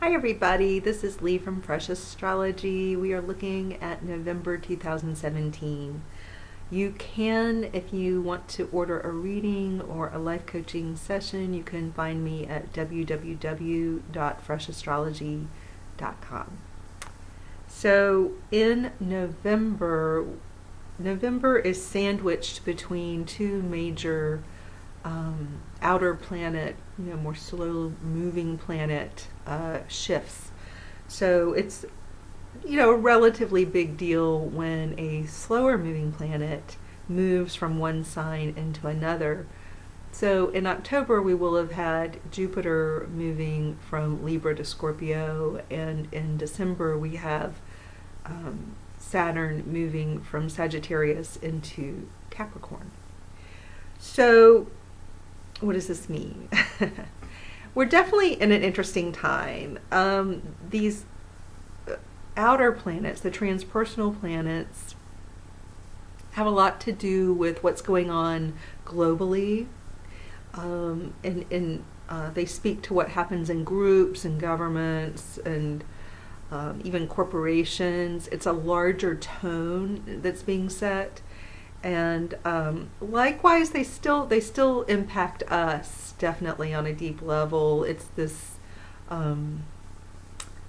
Hi everybody, this is Lee from Fresh Astrology. We are looking at November 2017. You can, if you want to order a reading or a life coaching session, you can find me at www.freshastrology.com. So in November is sandwiched between two major outer planet, more slow moving planet shifts. So it's, a relatively big deal when a slower moving planet moves from one sign into another. So in October we will have had Jupiter moving from Libra to Scorpio, and in December we have Saturn moving from Sagittarius into Capricorn. So what does this mean? We're definitely in an interesting time. These outer planets, the transpersonal planets, have a lot to do with what's going on globally. And they speak to what happens in groups and governments and even corporations. It's a larger tone that's being set. And likewise, they still impact us definitely on a deep level. It's this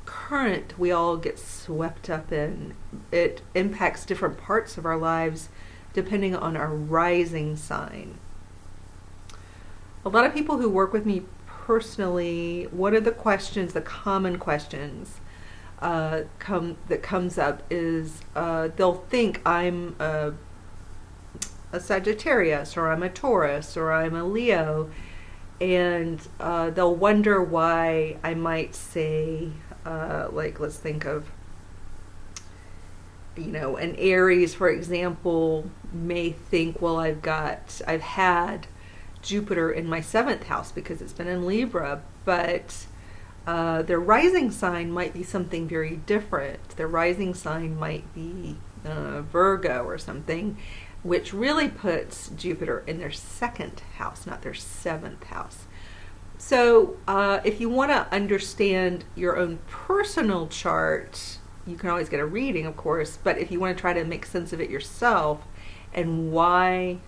current we all get swept up in. It impacts different parts of our lives depending on our rising sign. A lot of people who work with me personally, one of the questions, the common questions that comes up is they'll think I'm a Sagittarius, or I'm a Taurus, or I'm a Leo, and they'll wonder why I might say, let's think of, an Aries, for example, may think, well, I've had Jupiter in my 7th house because it's been in Libra, but their rising sign might be something very different. Their rising sign might be Virgo or something, which really puts Jupiter in their 2nd house, not their 7th house. So if you want to understand your own personal chart, you can always get a reading, of course, but if you want to try to make sense of it yourself and why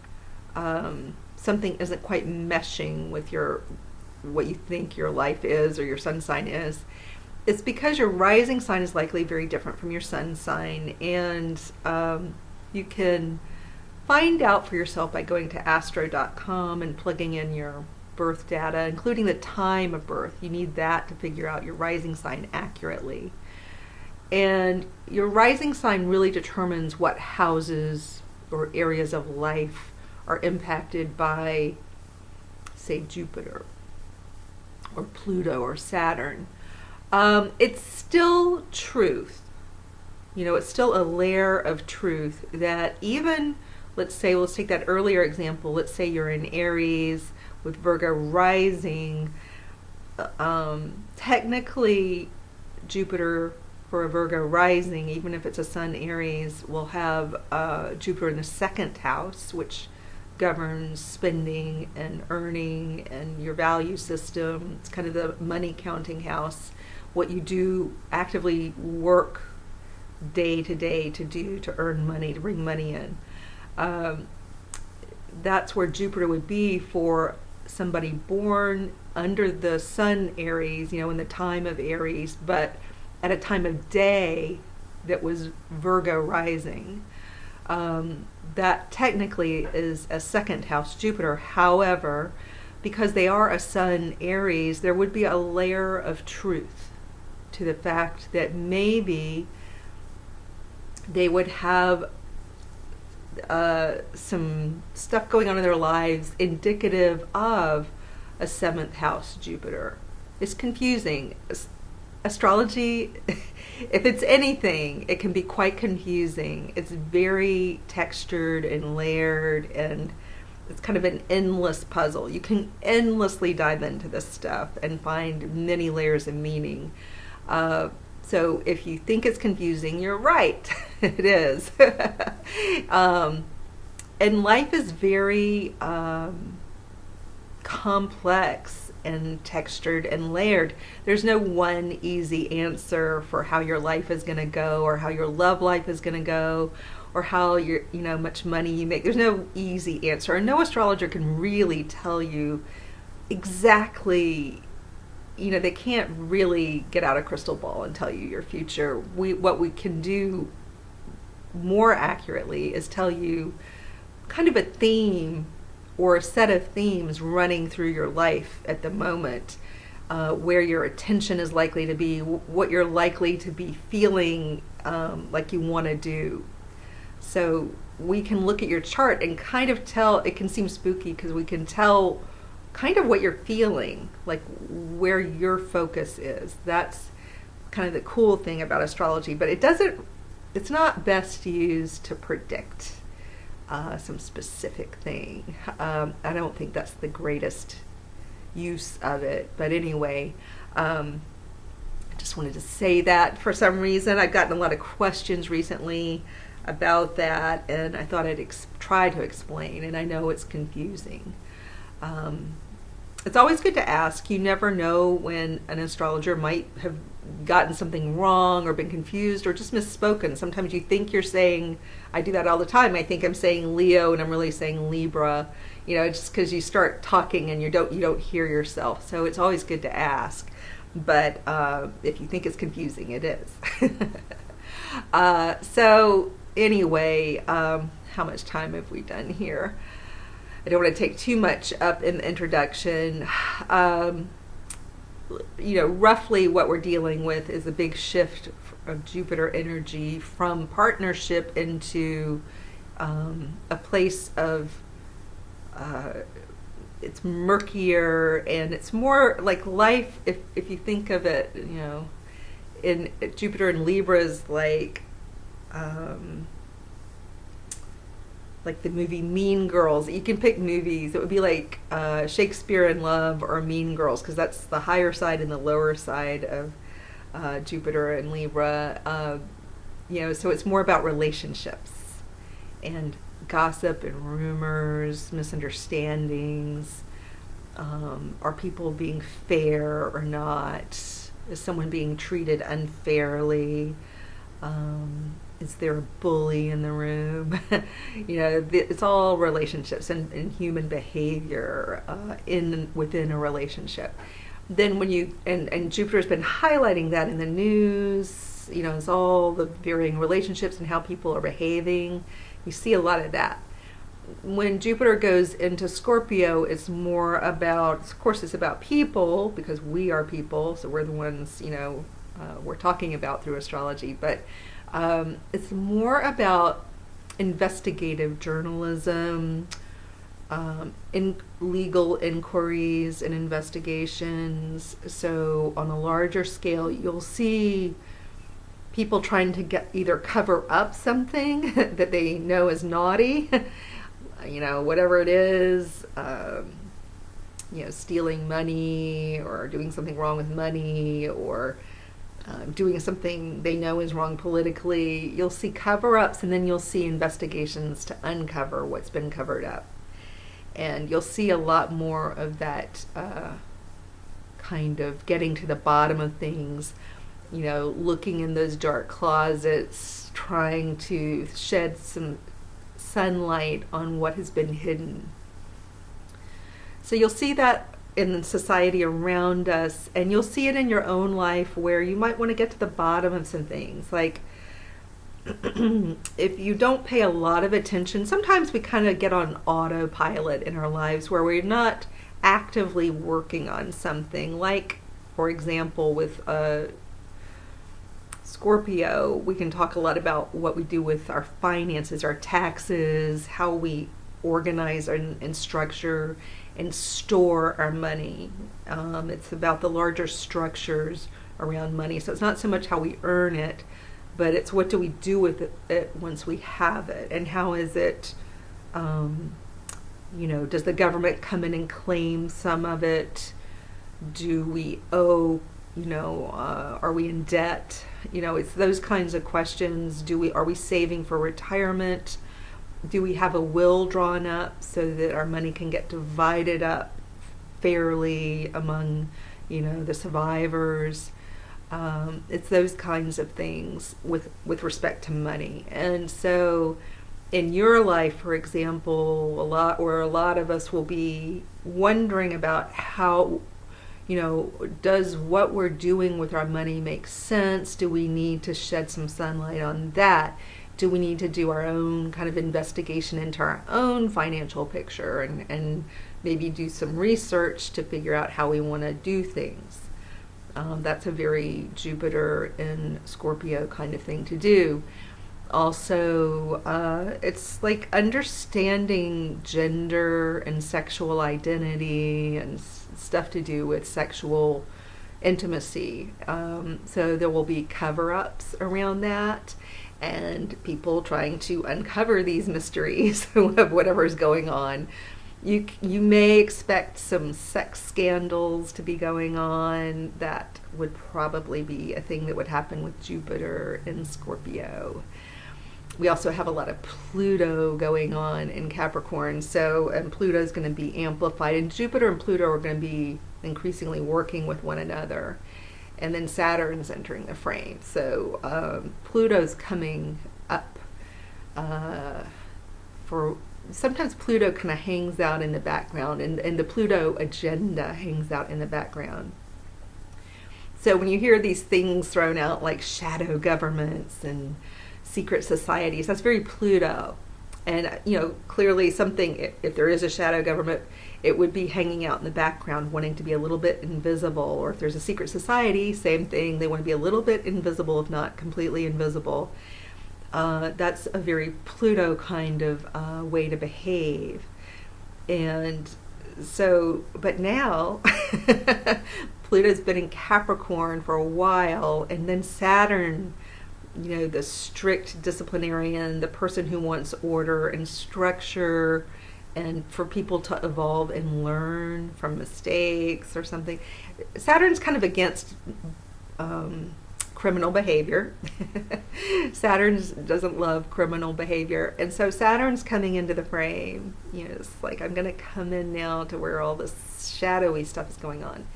something isn't quite meshing with what you think your life is or your sun sign is, it's because your rising sign is likely very different from your sun sign, and you can find out for yourself by going to astro.com and plugging in your birth data, including the time of birth. You need that to figure out your rising sign accurately. And your rising sign really determines what houses or areas of life are impacted by, say, Jupiter or Pluto or Saturn. It's still truth. It's still a layer of truth that even, let's take that earlier example. Let's say you're in Aries with Virgo rising. Technically, Jupiter for a Virgo rising, even if it's a Sun Aries, will have Jupiter in the 2nd house, which governs spending and earning and your value system. It's kind of the money counting house, what you do, actively work day to day to do to earn money, to bring money in. That's where Jupiter would be for somebody born under the Sun Aries, in the time of Aries, but at a time of day that was Virgo rising. That technically is a 2nd house Jupiter. However, because they are a Sun Aries, there would be a layer of truth to the fact that maybe they would have some stuff going on in their lives indicative of a 7th house Jupiter. It's confusing. Astrology, if it's anything, it can be quite confusing. It's very textured and layered, and it's kind of an endless puzzle. You can endlessly dive into this stuff and find many layers of meaning. So if you think it's confusing, you're right. It is. And life is very complex and textured and layered. There's no one easy answer for how your life is going to go, or how your love life is going to go, or how much money you make. There's no easy answer, and no astrologer can really tell you exactly. They can't really get out a crystal ball and tell you your future. What we can do more accurately is tell you kind of a theme or a set of themes running through your life at the moment, where your attention is likely to be, what you're likely to be feeling like you want to do. So we can look at your chart and kind of tell. It can seem spooky because we can tell kind of what you're feeling, like where your focus is. That's kind of the cool thing about astrology, but it's not best used to predict some specific thing. I don't think that's the greatest use of it, but anyway, I just wanted to say that. For some reason, I've gotten a lot of questions recently about that, and I thought I'd try to explain, and I know it's confusing. It's always good to ask. You never know when an astrologer might have gotten something wrong or been confused or just misspoken. Sometimes you think you're saying, I do that all the time. I think I'm saying Leo and I'm really saying Libra, just because you start talking and you don't hear yourself. So it's always good to ask. But if you think it's confusing, it is. So anyway, how much time have we done here? I don't want to take too much up in the introduction. Roughly what we're dealing with is a big shift of Jupiter energy from partnership into a place of, it's murkier, and it's more like life, if you think of it, in Jupiter in Libra is like the movie Mean Girls. You can pick movies. It would be like Shakespeare in Love or Mean Girls, because that's the higher side and the lower side of Jupiter and Libra. So it's more about relationships and gossip and rumors, misunderstandings. Are people being fair or not? Is someone being treated unfairly? Is there a bully in the room? It's all relationships and human behavior within a relationship. Then when and Jupiter's been highlighting that in the news, it's all the varying relationships and how people are behaving. You see a lot of that. When Jupiter goes into Scorpio, it's more about, of course, it's about people, because we are people, so we're the ones, we're talking about through astrology, but it's more about investigative journalism, in legal inquiries and investigations. So on a larger scale, you'll see people trying to either cover up something that they know is naughty, whatever it is, stealing money or doing something wrong with money, or doing something they know is wrong politically. You'll see cover-ups, and then you'll see investigations to uncover what's been covered up. And you'll see a lot more of that kind of getting to the bottom of things, looking in those dark closets, trying to shed some sunlight on what has been hidden. So you'll see that in society around us, and you'll see it in your own life, where you might want to get to the bottom of some things. Like if you don't pay a lot of attention, sometimes we kind of get on autopilot in our lives where we're not actively working on something. Like, for example, with Scorpio, we can talk a lot about what we do with our finances, our taxes, how we organize and structure and store our money. It's about the larger structures around money. So it's not so much how we earn it, but it's what do we do with it once we have it, and how is it, does the government come in and claim some of it? Do we owe, are we in debt? It's those kinds of questions. Are we saving for retirement? Do we have a will drawn up so that our money can get divided up fairly among, the survivors. It's those kinds of things with respect to money. And so in your life, for example, a lot of us will be wondering about how, does what we're doing with our money make sense? Do we need to shed some sunlight on that? Do we need to do our own kind of investigation into our own financial picture and maybe do some research to figure out how we want to do things? That's a very Jupiter and Scorpio kind of thing to do. Also, it's like understanding gender and sexual identity and stuff to do with sexual intimacy. So there will be cover-ups around that and people trying to uncover these mysteries of whatever's going on. You may expect some sex scandals to be going on. That would probably be a thing that would happen with Jupiter in Scorpio. We also have a lot of Pluto going on in Capricorn, and Pluto is going to be amplified, and Jupiter and Pluto are going to be increasingly working with one another. And then Saturn's entering the frame. So Pluto's coming up sometimes Pluto kind of hangs out in the background, and the Pluto agenda hangs out in the background. So when you hear these things thrown out like shadow governments and secret societies, that's very Pluto. And, clearly something, if there is a shadow government, it would be hanging out in the background, wanting to be a little bit invisible. Or if there's a secret society, same thing, they want to be a little bit invisible, if not completely invisible. That's a very Pluto kind of way to behave. And so, but now, Pluto's been in Capricorn for a while, and then Saturn, the strict disciplinarian, the person who wants order and structure, and for people to evolve and learn from mistakes or something. Saturn's kind of against criminal behavior. Saturn doesn't love criminal behavior. And so Saturn's coming into the frame. It's like, I'm going to come in now to where all this shadowy stuff is going on.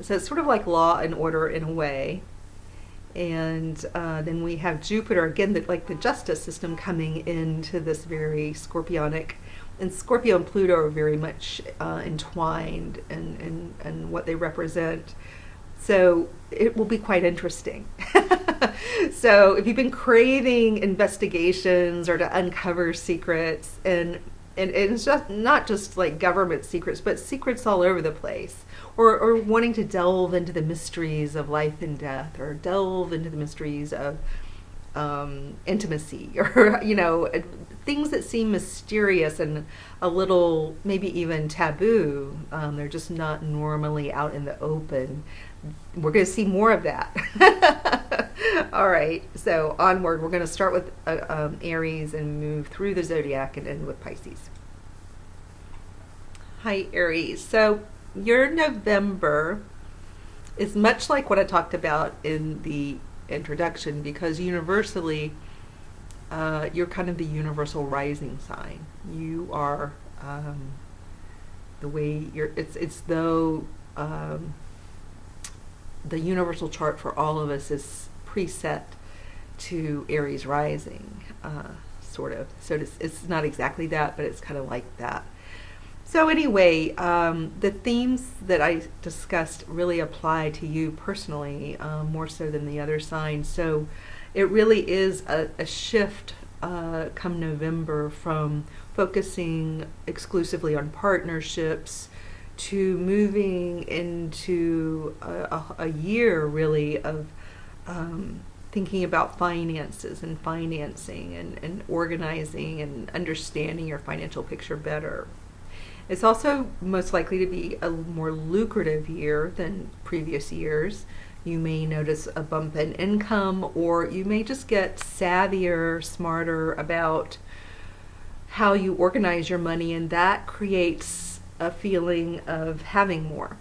So it's sort of like law and order in a way. And then we have Jupiter, again, like the justice system coming into this very scorpionic. And Scorpio and Pluto are very much entwined in what they represent. So it will be quite interesting. So if you've been craving investigations or to uncover secrets, and it's just not just like government secrets, but secrets all over the place, or wanting to delve into the mysteries of life and death, or delve into the mysteries of intimacy, or things that seem mysterious and a little maybe even taboo. They're just not normally out in the open. We're going to see more of that. All right, so onward. We're going to start with Aries and move through the zodiac and end with Pisces. Hi, Aries. So your November is much like what I talked about in the introduction, because universally, you're kind of the universal rising sign. You are the way you're. It's though. The universal chart for all of us is preset to Aries rising, sort of. So it's not exactly that, but it's kind of like that. So anyway, the themes that I discussed really apply to you personally, more so than the other signs. So it really is a shift come November from focusing exclusively on partnerships to moving into a year really of thinking about finances and financing and organizing and understanding your financial picture better. It's also most likely to be a more lucrative year than previous years. You may notice a bump in income, or you may just get savvier, smarter about how you organize your money, and that creates a feeling of having more.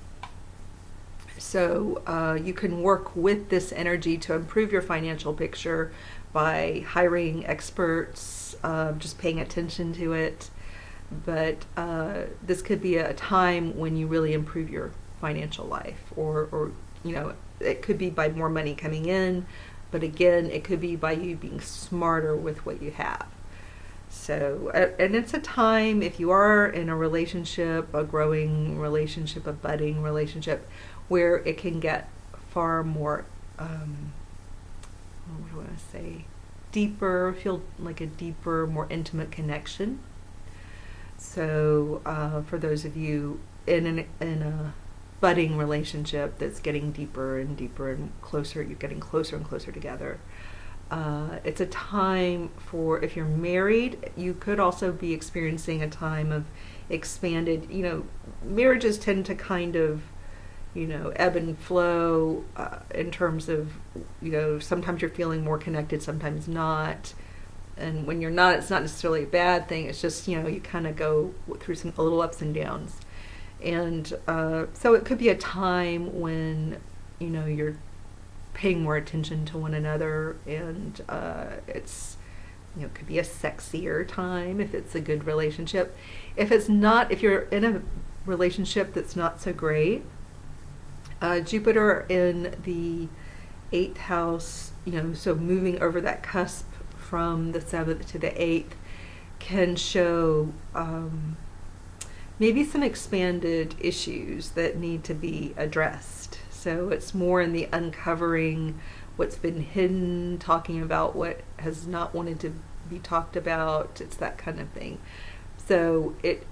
So you can work with this energy to improve your financial picture by hiring experts, just paying attention to it. but this could be a time when you really improve your financial life, or it could be by more money coming in, but again, it could be by you being smarter with what you have. So, and it's a time, if you are in a relationship, a growing relationship, a budding relationship, where it can get far more, what do I want to say, deeper, feel like a deeper, more intimate connection. So for those of you in a budding relationship that's getting deeper and deeper and closer, you're getting closer and closer together. It's a time for, if you're married, you could also be experiencing a time of expanded, marriages tend to kind of, ebb and flow in terms of, sometimes you're feeling more connected, sometimes not. And when you're not, it's not necessarily a bad thing. It's just, you kind of go through a little ups and downs. And so it could be a time when, you're paying more attention to one another, and it's, could be a sexier time if it's a good relationship. If it's not, if you're in a relationship that's not so great, Jupiter in the 8th house, so moving over that cusp from the 7th to the 8th can show maybe some expanded issues that need to be addressed. So it's more in the uncovering what's been hidden, talking about what has not wanted to be talked about. It's that kind of thing. So it,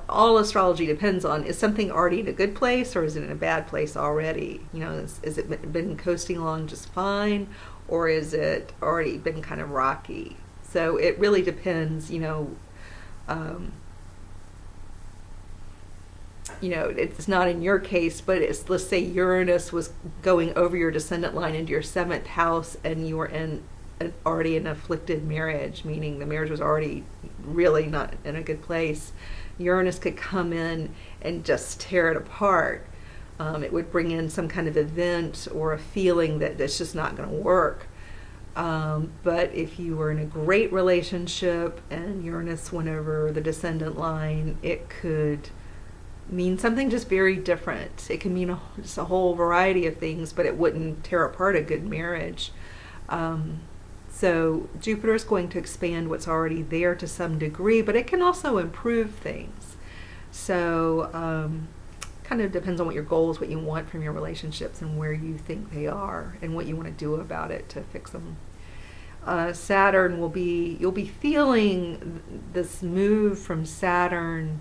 all astrology depends on, is something already in a good place or is it in a bad place already? Is it been coasting along just fine, or is it already been kind of rocky? So it really depends, it's not in your case, but it's, let's say Uranus was going over your descendant line into your 7th house and you were already in an afflicted marriage, meaning the marriage was already really not in a good place. Uranus could come in and just tear it apart. It would bring in some kind of event or a feeling that it's just not going to work. But if you were in a great relationship and Uranus went over the descendant line, it could mean something just very different. It can mean just a whole variety of things, but it wouldn't tear apart a good marriage. So Jupiter is going to expand what's already there to some degree, but it can also improve things. So kind of depends on what your goals, what you want from your relationships, and where you think they are, and what you want to do about it to fix them. Saturn you'll be feeling this move from Saturn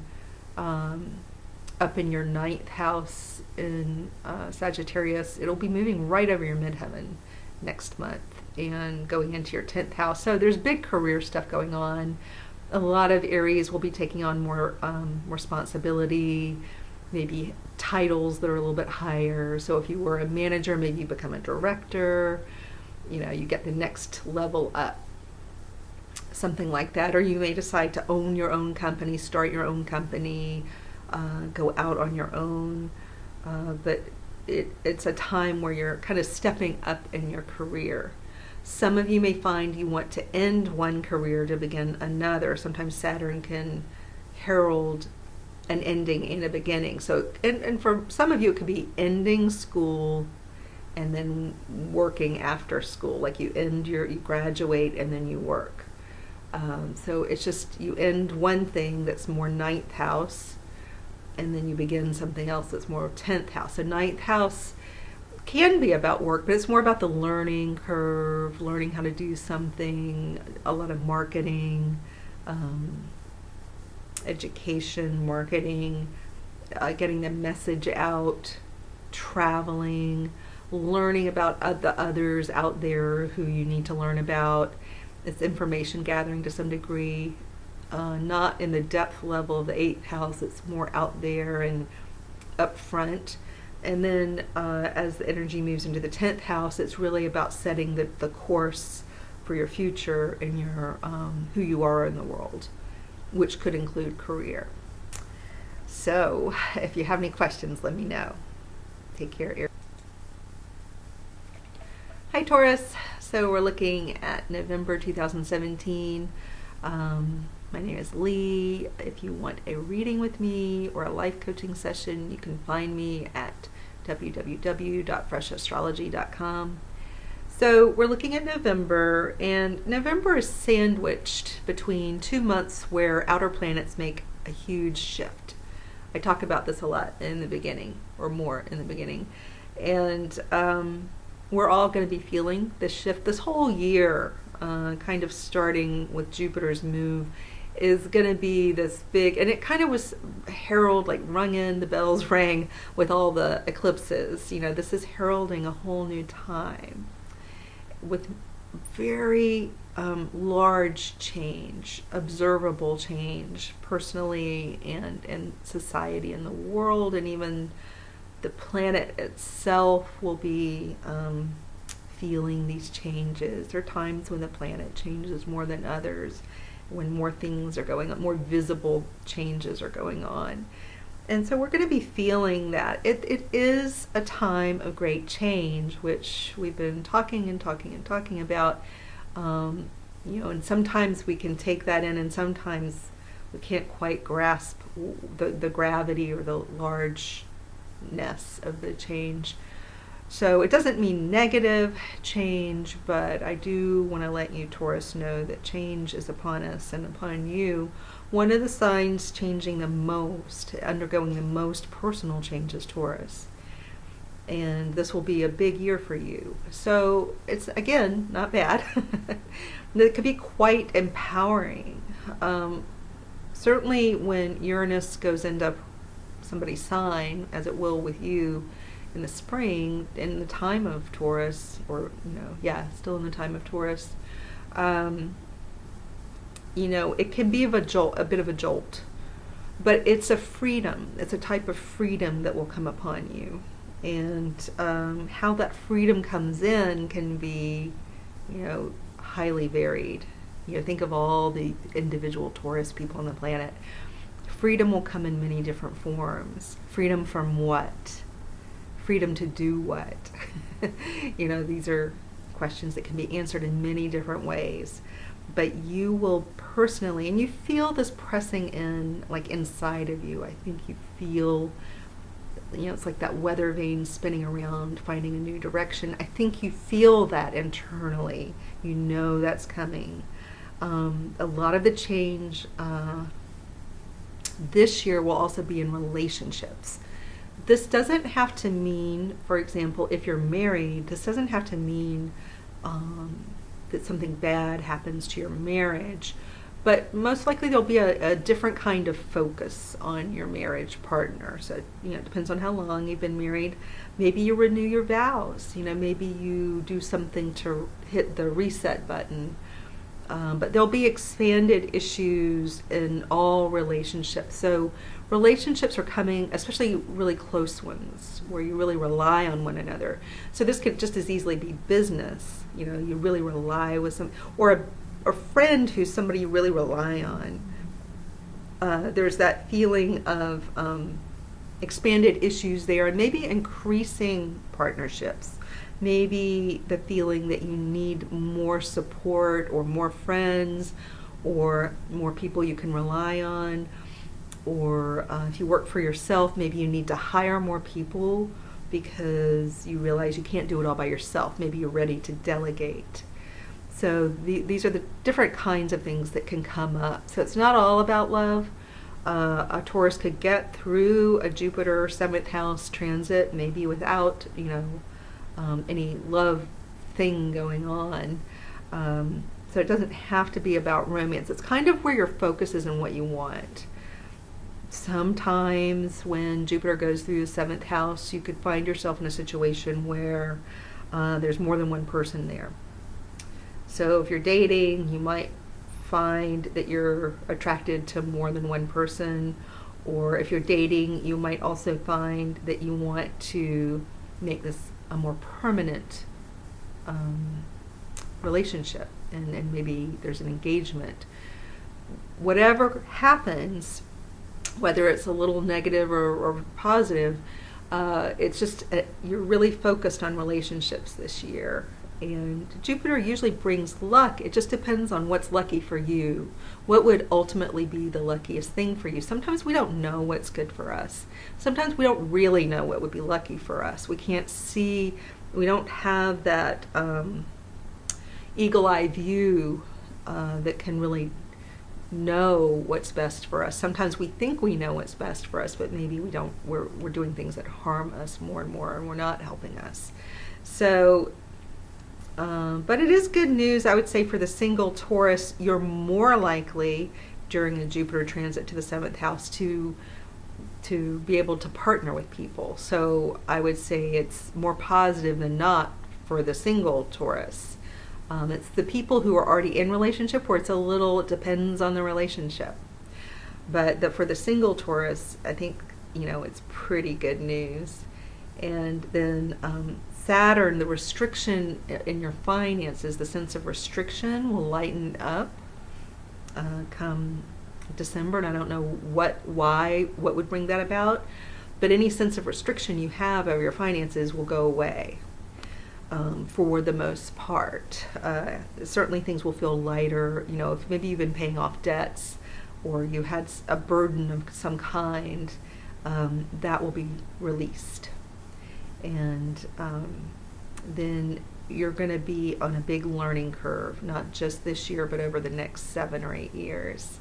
up in your 9th house in Sagittarius. It'll be moving right over your midheaven next month and going into your 10th house. So there's big career stuff going on. A lot of Aries will be taking on more responsibility, maybe titles that are a little bit higher. So if you were a manager, maybe you become a director, you get the next level up, something like that. Or you may decide to own your own company, start your own company, go out on your own. But it's a time where you're kind of stepping up in your career. Some of you may find you want to end one career to begin another. Sometimes Saturn can herald an ending and a beginning. So, and for some of you, it could be ending school and then working after school. Like you graduate and then you work. So it's just, you end one thing that's more 9th house, and then you begin something else that's more 10th house. So 9th house can be about work, but it's more about the learning curve, learning how to do something, a lot of marketing, education, marketing, getting the message out, traveling, learning about the others out there who you need to learn about. It's information gathering to some degree, not in the depth level of the 8th house. It's more out there and up front. And then as the energy moves into the 10th house, it's really about setting the course for your future and your who you are in the world, which could include career. So if you have any questions, let me know. Take care, Aries. Hi, Taurus. So we're looking at November 2017. My My name is Lee. If you want a reading with me or a life coaching session, you can find me at www.freshastrology.com. So we're looking at November, and November is sandwiched between 2 months where outer planets make a huge shift. I talk about this a lot in the beginning, or more in the beginning. And we're all going to be feeling this shift. This whole year, kind of starting with Jupiter's move, is going to be this big, and it kind of was the bells rang with all the eclipses. You know, this is heralding a whole new time with very large change, observable change, personally and in society and the world, and even the planet itself will be feeling these changes. There are times when the planet changes more than others, when more things are going on, more visible changes are going on. And so we're going to be feeling that. It is a time of great change, which we've been talking about. And sometimes we can take that in, and sometimes we can't quite grasp the gravity or the largeness of the change. So it doesn't mean negative change, but I do want to let you, Taurus, know that change is upon us and upon you. One of the signs changing the most, undergoing the most personal changes, Taurus. And this will be a big year for you. So it's, again, not bad. It could be quite empowering. Certainly when Uranus goes into somebody's sign, as it will with you in the spring, in the time of Taurus, or, still in the time of Taurus, it can be a bit of a jolt, but it's a freedom. It's a type of freedom that will come upon you. And how that freedom comes in can be, highly varied. Think of all the individual Taurus people on the planet. Freedom will come in many different forms. Freedom from what? Freedom to do what? These are questions that can be answered in many different ways. But you will personally, and you feel this pressing in, like inside of you. I think you feel, it's like that weather vane spinning around, finding a new direction. I think you feel that internally. You know that's coming. A lot of the change this year will also be in relationships. This doesn't have to mean, for example, if you're married, this doesn't have to mean that something bad happens to your marriage, but most likely there'll be a different kind of focus on your marriage partner. So, it depends on how long you've been married. Maybe you renew your vows, maybe you do something to hit the reset button. But there'll be expanded issues in all relationships. So relationships are coming, especially really close ones, where you really rely on one another. So this could just as easily be business. You really rely with some, or a friend who's somebody you really rely on. There's that feeling of expanded issues there, and maybe increasing partnerships. Maybe the feeling that you need more support, or more friends, or more people you can rely on. Or if you work for yourself, maybe you need to hire more people because you realize you can't do it all by yourself. Maybe you're ready to delegate. So these are the different kinds of things that can come up. So it's not all about love. A Taurus could get through a Jupiter 7th house transit, maybe without, any love thing going on. So it doesn't have to be about romance. It's kind of where your focus is and what you want. Sometimes when Jupiter goes through the 7th house, you could find yourself in a situation where there's more than one person there. So if you're dating, you might find that you're attracted to more than one person. Or if you're dating, you might also find that you want to make this a more permanent relationship, and maybe there's an engagement. Whatever happens, whether it's a little negative or positive, it's just you're really focused on relationships this year. And Jupiter usually brings luck. It just depends on what's lucky for you. What would ultimately be the luckiest thing for you? Sometimes we don't know what's good for us. Sometimes we don't really know what would be lucky for us. We can't see, we don't have that eagle-eye view that can really know what's best for us. Sometimes we think we know what's best for us, but maybe we don't. We're doing things that harm us more and more, and we're not helping us. So but it is good news, I would say, for the single Taurus. You're more likely during the Jupiter transit to the 7th house to be able to partner with people. So I would say it's more positive than not for the single Taurus. It's the people who are already in relationship where it depends on the relationship. But for the single Taurus, I think, it's pretty good news. And then Saturn, the restriction in your finances, the sense of restriction will lighten up come December, and I don't know what would bring that about, but any sense of restriction you have over your finances will go away for the most part. Certainly things will feel lighter, if maybe you've been paying off debts or you had a burden of some kind, that will be released. And then you're going to be on a big learning curve, not just this year, but over the next 7 or 8 years.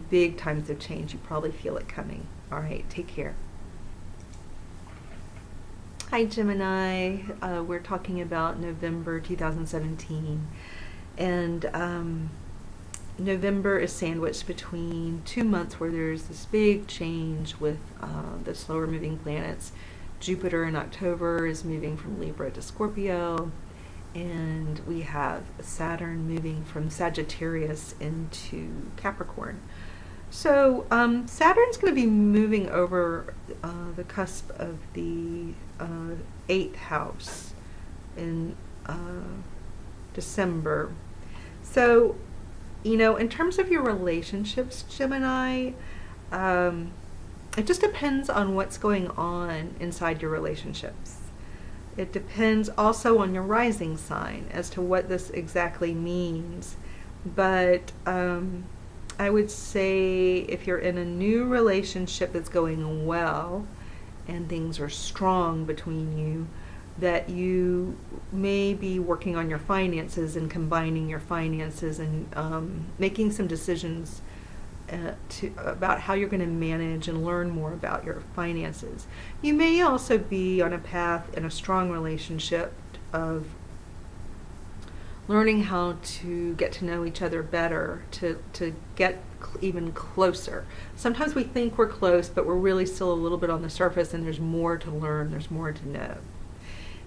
Big times of change. You probably feel it coming. All right, take care. Hi, Gemini. We're talking about November 2017. And November is sandwiched between 2 months where there's this big change with the slower moving planets. Jupiter in October is moving from Libra to Scorpio, and we have Saturn moving from Sagittarius into Capricorn. So Saturn's going to be moving over the cusp of the 8th house in December. So, in terms of your relationships, Gemini, it just depends on what's going on inside your relationships. It depends also on your rising sign as to what this exactly means. But I would say if you're in a new relationship that's going well and things are strong between you, that you may be working on your finances and combining your finances and making some decisions about how you're going to manage and learn more about your finances. You may also be on a path in a strong relationship of learning how to get to know each other better, to get even closer. Sometimes we think we're close, but we're really still a little bit on the surface, and there's more to learn, there's more to know.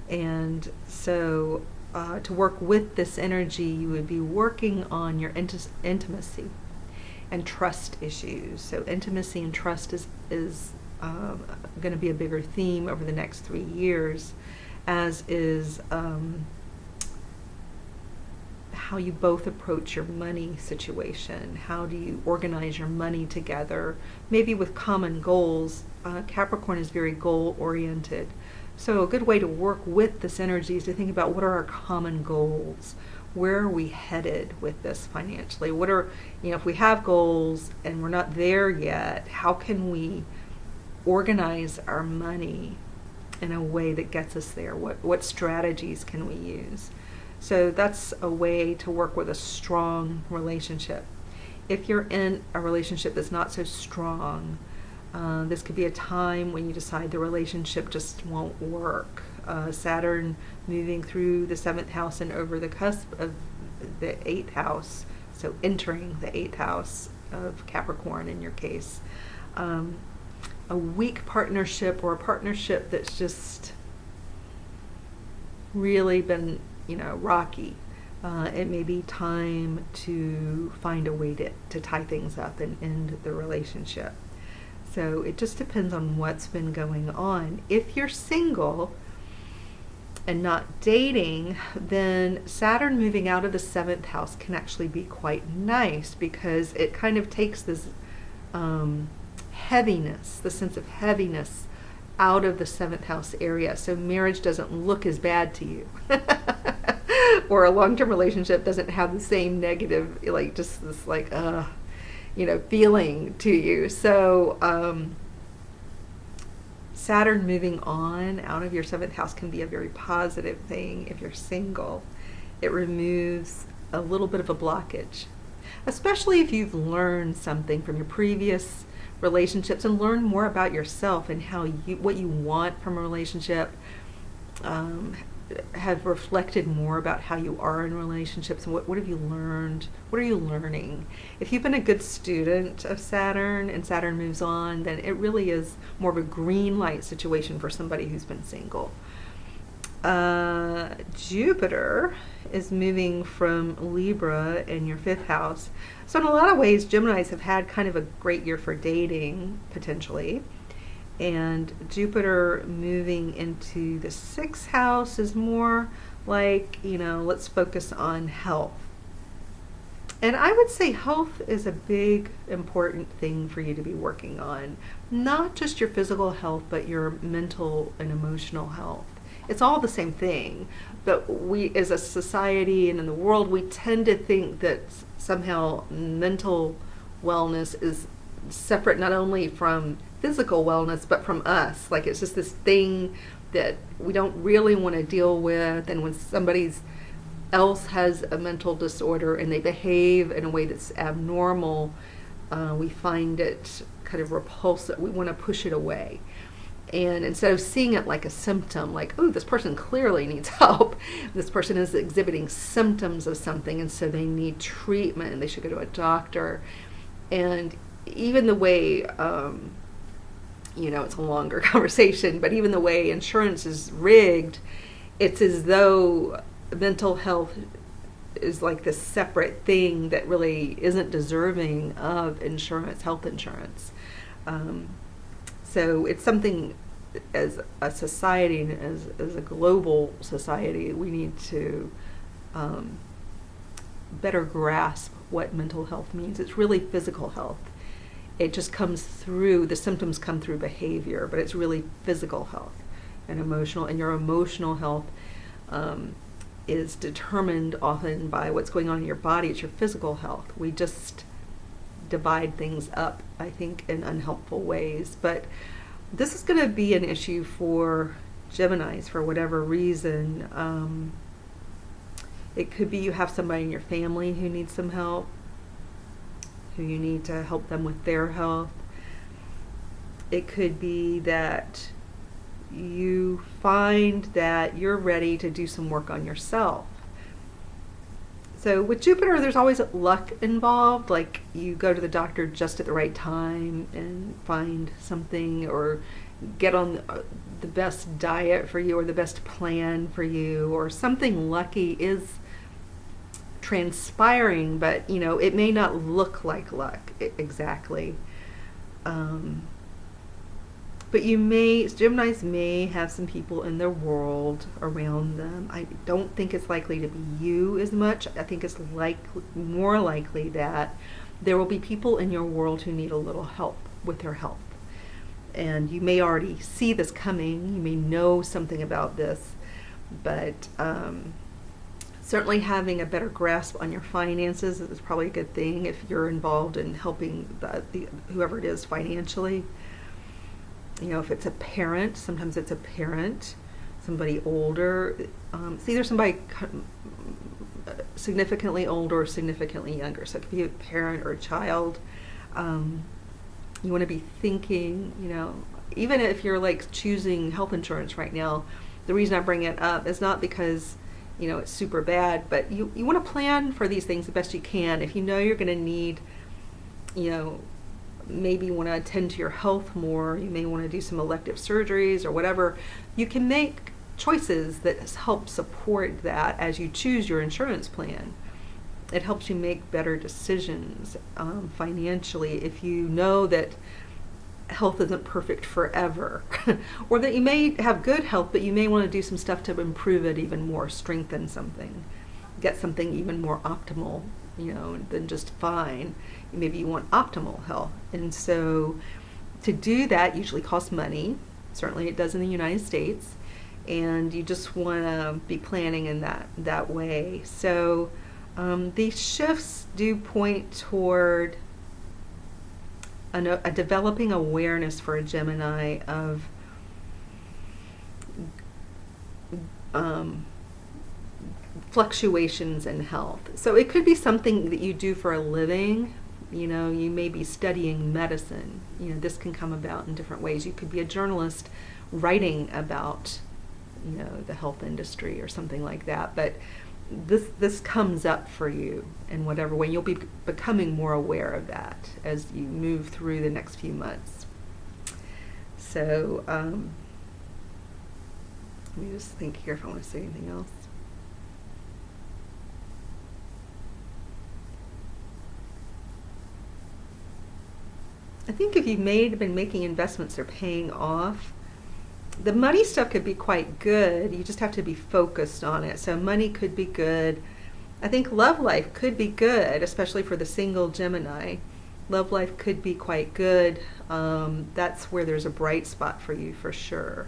And so to work with this energy, you would be working on your intimacy and trust issues. So intimacy and trust is going to be a bigger theme over the next 3 years, as is how you both approach your money situation. How do you organize your money together, maybe with common goals. Capricorn is very goal-oriented. So a good way to work with this energy is to think about what are our common goals. Where are we headed with this financially? What are, if we have goals and we're not there yet, how can we organize our money in a way that gets us there? What strategies can we use? So that's a way to work with a strong relationship. If you're in a relationship that's not so strong, this could be a time when you decide the relationship just won't work. Saturn moving through the 7th house and over the cusp of the 8th house, so entering the 8th house of Capricorn in your case. A weak partnership, or a partnership that's just really been, rocky. It may be time to find a way to tie things up and end the relationship. So it just depends on what's been going on. If you're single and not dating, then Saturn moving out of the 7th house can actually be quite nice, because it kind of takes this heaviness, the sense of heaviness, out of the 7th house area. So marriage doesn't look as bad to you. Or a long-term relationship doesn't have the same negative, like just this like, feeling to you. So Saturn moving on out of your 7th house can be a very positive thing if you're single. It removes a little bit of a blockage, especially if you've learned something from your previous relationships and learn more about yourself and what you want from a relationship, have reflected more about how you are in relationships and what have you learned, what are you learning. If you've been a good student of Saturn and Saturn moves on, then it really is more of a green light situation for somebody who's been single. Jupiter is moving from Libra in your 5th house. So in a lot of ways, Geminis have had kind of a great year for dating, potentially. And Jupiter moving into the 6th house is more like, let's focus on health. And I would say health is a big, important thing for you to be working on. Not just your physical health, but your mental and emotional health. It's all the same thing, but we as a society and in the world, we tend to think that somehow mental wellness is separate not only from physical wellness, but from us. Like it's just this thing that we don't really want to deal with, and when somebody else has a mental disorder and they behave in a way that's abnormal, we find it kind of repulsive. We want to push it away. And instead of seeing it like a symptom, like, oh, this person clearly needs help, this person is exhibiting symptoms of something, and so they need treatment, and they should go to a doctor. And even the way, it's a longer conversation, but even the way insurance is rigged, it's as though mental health is like this separate thing that really isn't deserving of insurance, health insurance. So it's something as a society and as a global society, we need to better grasp what mental health means. It's really physical health. It just comes through, the symptoms come through behavior, but it's really physical health and emotional. And your emotional health is determined often by what's going on in your body. It's your physical health. We just divide things up, I think, in unhelpful ways. But this is going to be an issue for Geminis for whatever reason. It could be you have somebody in your family who needs some help, who you need to help them with their health. It could be that you find that you're ready to do some work on yourself. So with Jupiter, there's always luck involved, like you go to the doctor just at the right time and find something, or get on the best diet for you or the best plan for you, or something lucky is transpiring, but it may not look like luck exactly. But Geminis may have some people in their world around them. I don't think it's likely to be you as much. I think it's more likely that there will be people in your world who need a little help with their health. And you may already see this coming. You may know something about this, but certainly having a better grasp on your finances is probably a good thing if you're involved in helping whoever it is financially. If it's a parent, sometimes it's a parent, somebody older. It's either somebody significantly older or significantly younger. So it could be a parent or a child. You want to be thinking, even if you're like choosing health insurance right now, the reason I bring it up is not because, it's super bad, but you want to plan for these things the best you can. If you know you're going to need, maybe you want to attend to your health more, you may want to do some elective surgeries or whatever, you can make choices that help support that as you choose your insurance plan. It helps you make better decisions financially if you know that health isn't perfect forever or that you may have good health, but you may want to do some stuff to improve it even more, strengthen something, get something even more optimal, than just fine. Maybe you want optimal health. And so to do that usually costs money. Certainly it does in the United States. And you just want to be planning in that way. So these shifts do point toward a developing awareness for a Gemini of fluctuations in health. So it could be something that you do for a living. You know, you may be studying medicine. You know, this can come about in different ways. You could be a journalist writing about, you know, the health industry or something like that. But this comes up for you in whatever way. You'll be becoming more aware of that as you move through the next few months. So let me just think here if I want to say anything else. I think if you've been making investments that are paying off, the money stuff could be quite good. You just have to be focused on it. So money could be good. I think love life could be good, especially for the single Gemini. Love life could be quite good. That's where there's a bright spot for you for sure.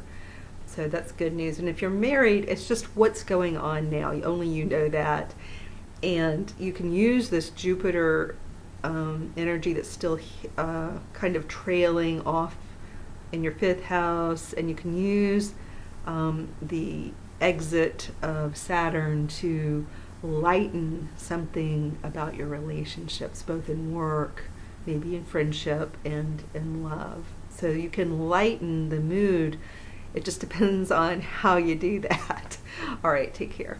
So that's good news. And if you're married, it's just what's going on now. Only you know that. And you can use this Jupiter energy that's still kind of trailing off in your 5th house, and you can use the exit of Saturn to lighten something about your relationships, both in work, maybe in friendship, and in love. So you can lighten the mood. It just depends on how you do that. All right, take care.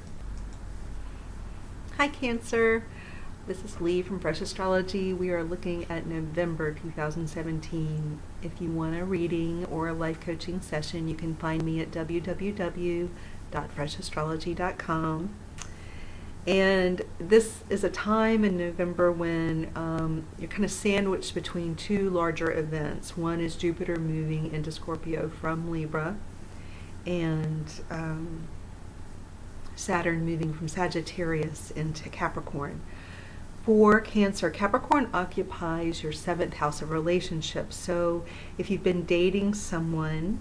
Hi, Cancer. This is Lee from Fresh Astrology. We are looking at November 2017. If you want a reading or a life coaching session, you can find me at www.freshastrology.com. And this is a time in November when you're kind of sandwiched between two larger events. One is Jupiter moving into Scorpio from Libra, and Saturn moving from Sagittarius into Capricorn. For Cancer, Capricorn occupies your 7th house of relationships. So if you've been dating someone,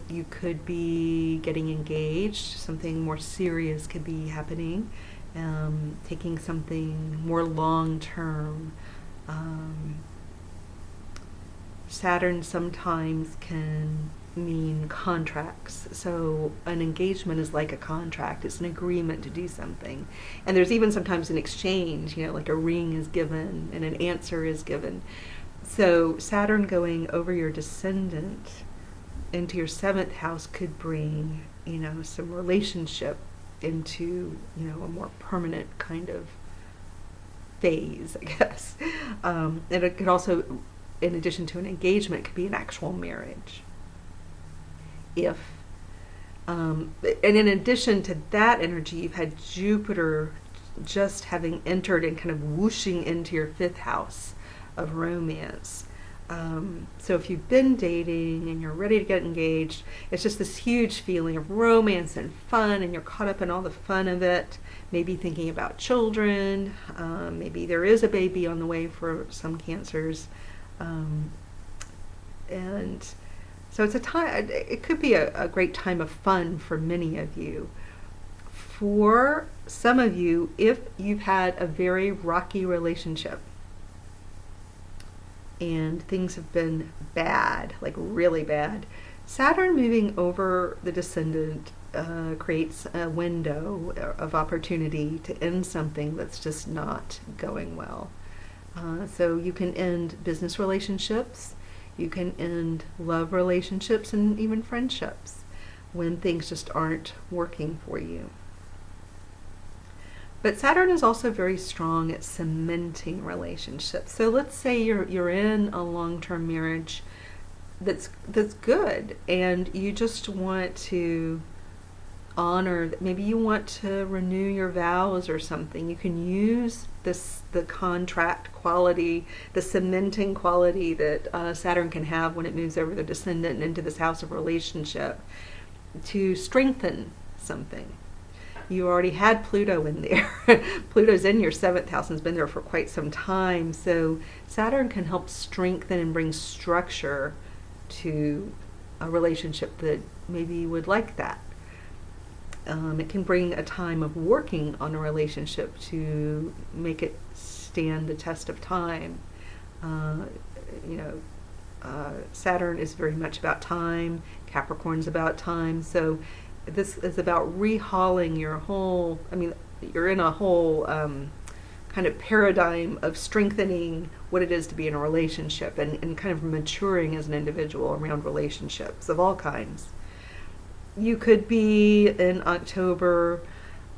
you could be getting engaged. Something more serious could be happening. Taking something more long-term. Saturn sometimes can mean contracts. So an engagement is like a contract. It's an agreement to do something. And there's even sometimes an exchange, you know, like a ring is given and an answer is given. So Saturn going over your descendant into your 7th house could bring, you know, some relationship into, you know, a more permanent kind of phase, I guess. And it could also, in addition to an engagement, could be an actual marriage. And in addition to that energy, you've had Jupiter just having entered and kind of whooshing into your 5th house of romance. So if you've been dating and you're ready to get engaged, it's just this huge feeling of romance and fun, and you're caught up in all the fun of it, maybe thinking about children, maybe there is a baby on the way for some Cancers, and so it's a time, it could be a great time of fun for many of you. For some of you, if you've had a very rocky relationship and things have been bad, like really bad, Saturn moving over the descendant creates a window of opportunity to end something that's just not going well. So you can end business relationships, you can end love relationships, and even friendships when things just aren't working for you. But Saturn is also very strong at cementing relationships. So let's say you're in a long-term marriage that's good, and you just want to honor, maybe you want to renew your vows or something. You can use the contract quality, the cementing quality that Saturn can have when it moves over the descendant into this house of relationship to strengthen something. You already had Pluto in there. Pluto's in your 7th house and has been there for quite some time. So Saturn can help strengthen and bring structure to a relationship that maybe would like that. It can bring a time of working on a relationship to make it stand the test of time. Saturn is very much about time. Capricorn's about time. So this is about rehauling your whole, you're in a whole kind of paradigm of strengthening what it is to be in a relationship and kind of maturing as an individual around relationships of all kinds. You could be in October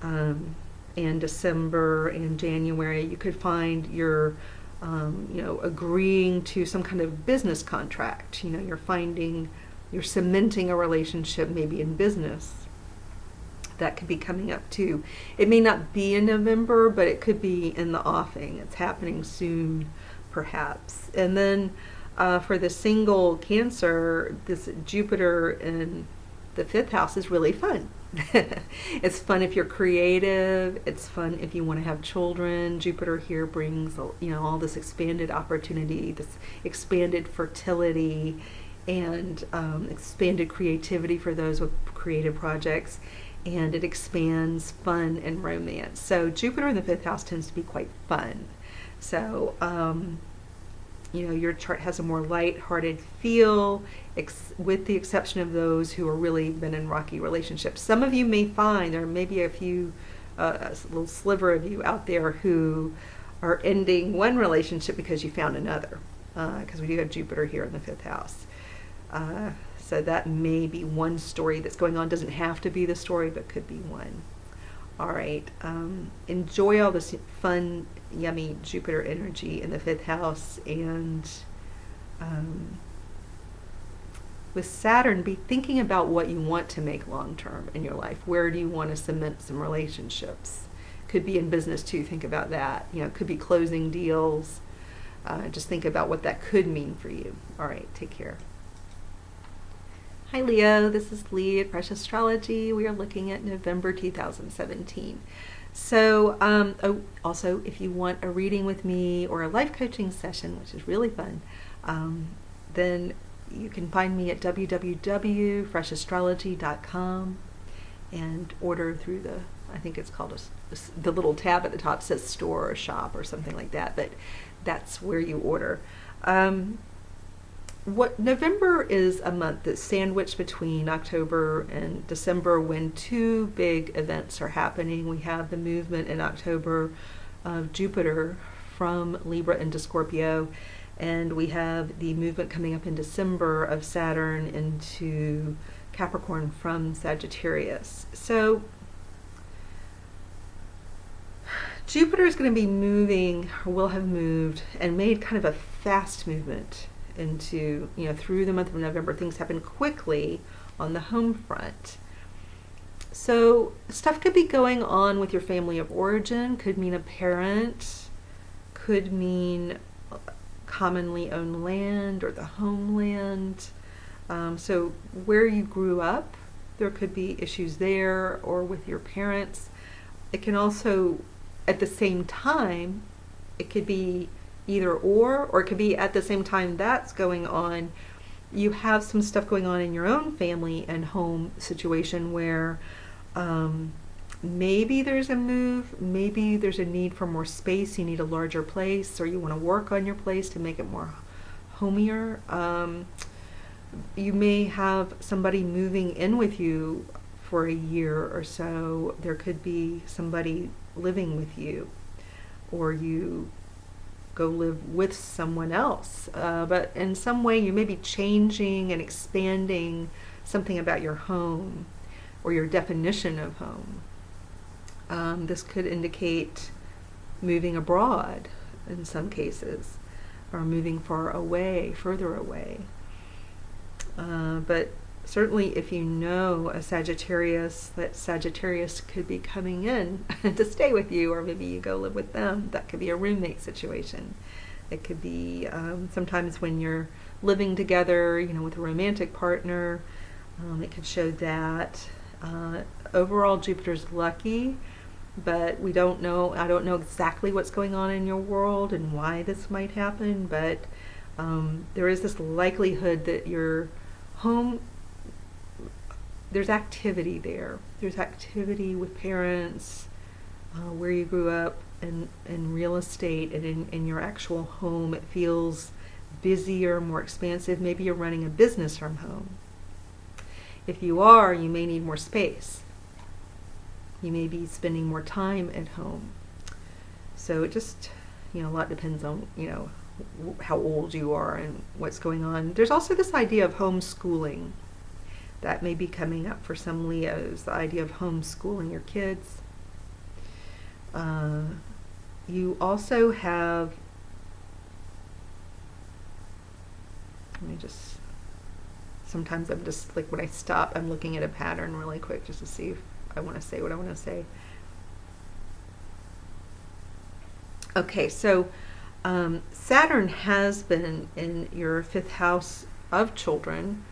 and December and January. You could find you're agreeing to some kind of business contract. You're cementing a relationship maybe in business. That could be coming up too. It may not be in November, but it could be in the offing. It's happening soon, perhaps. And then for the single Cancer, this Jupiter in the 5th house is really fun. It's fun if you're creative. It's fun if you want to have children. Jupiter here brings all this expanded opportunity, this expanded fertility, and expanded creativity for those with creative projects. And it expands fun and romance. So Jupiter in the 5th house tends to be quite fun. So your chart has a more light-hearted feel, with the exception of those who are really been in rocky relationships. Some of you may find there may be a little sliver of you out there who are ending one relationship because you found another, because we do have Jupiter here in the 5th house. So that may be one story that's going on. Doesn't have to be the story, but could be one. All right. Enjoy all this fun, yummy Jupiter energy in the 5th house. And with Saturn, be thinking about what you want to make long term in your life. Where do you want to cement some relationships? Could be in business too. Think about that. Could be closing deals. Just think about what that could mean for you. All right. Take care. Hi Leo, this is Lee at Fresh Astrology. We are looking at November 2017. So also, if you want a reading with me or a life coaching session, which is really fun, then you can find me at www.freshastrology.com and order through I think it's called the little tab at the top says store or shop or something like that, but that's where you order. November is a month that's sandwiched between October and December when two big events are happening. We have the movement in October of Jupiter from Libra into Scorpio, and we have the movement coming up in December of Saturn into Capricorn from Sagittarius. So Jupiter is going to be moving, or will have moved, and made kind of a fast movement into, through the month of November. Things happen quickly on the home front. So stuff could be going on with your family of origin, could mean a parent, could mean commonly owned land or the homeland. So where you grew up, there could be issues there, or with your parents. It can also, at the same time, it could be either or it could be at the same time that's going on, you have some stuff going on in your own family and home situation where maybe there's a move, maybe there's a need for more space, you need a larger place, or you want to work on your place to make it more homier. You may have somebody moving in with you for a year or so. There could be somebody living with you, or you go live with someone else, but in some way you may be changing and expanding something about your home or your definition of home. This could indicate moving abroad in some cases, or moving further away. But certainly if you know a Sagittarius, that Sagittarius could be coming in to stay with you, or maybe you go live with them. That could be a roommate situation. It could be sometimes when you're living together, with a romantic partner, it could show that. Overall, Jupiter's lucky, but we don't know. I don't know exactly what's going on in your world and why this might happen, but there is this likelihood that your home there's activity there. There's activity with parents, where you grew up, and in real estate, and in your actual home. It feels busier, more expansive. Maybe you're running a business from home. If you are, you may need more space. You may be spending more time at home. So it just, a lot depends on, how old you are and what's going on. There's also this idea of homeschooling that may be coming up for some Leos, the idea of homeschooling your kids. You also have, sometimes I'm just, like when I stop, I'm looking at a pattern really quick just to see if I want to say what I want to say. Okay, so Saturn has been in your 5th house of children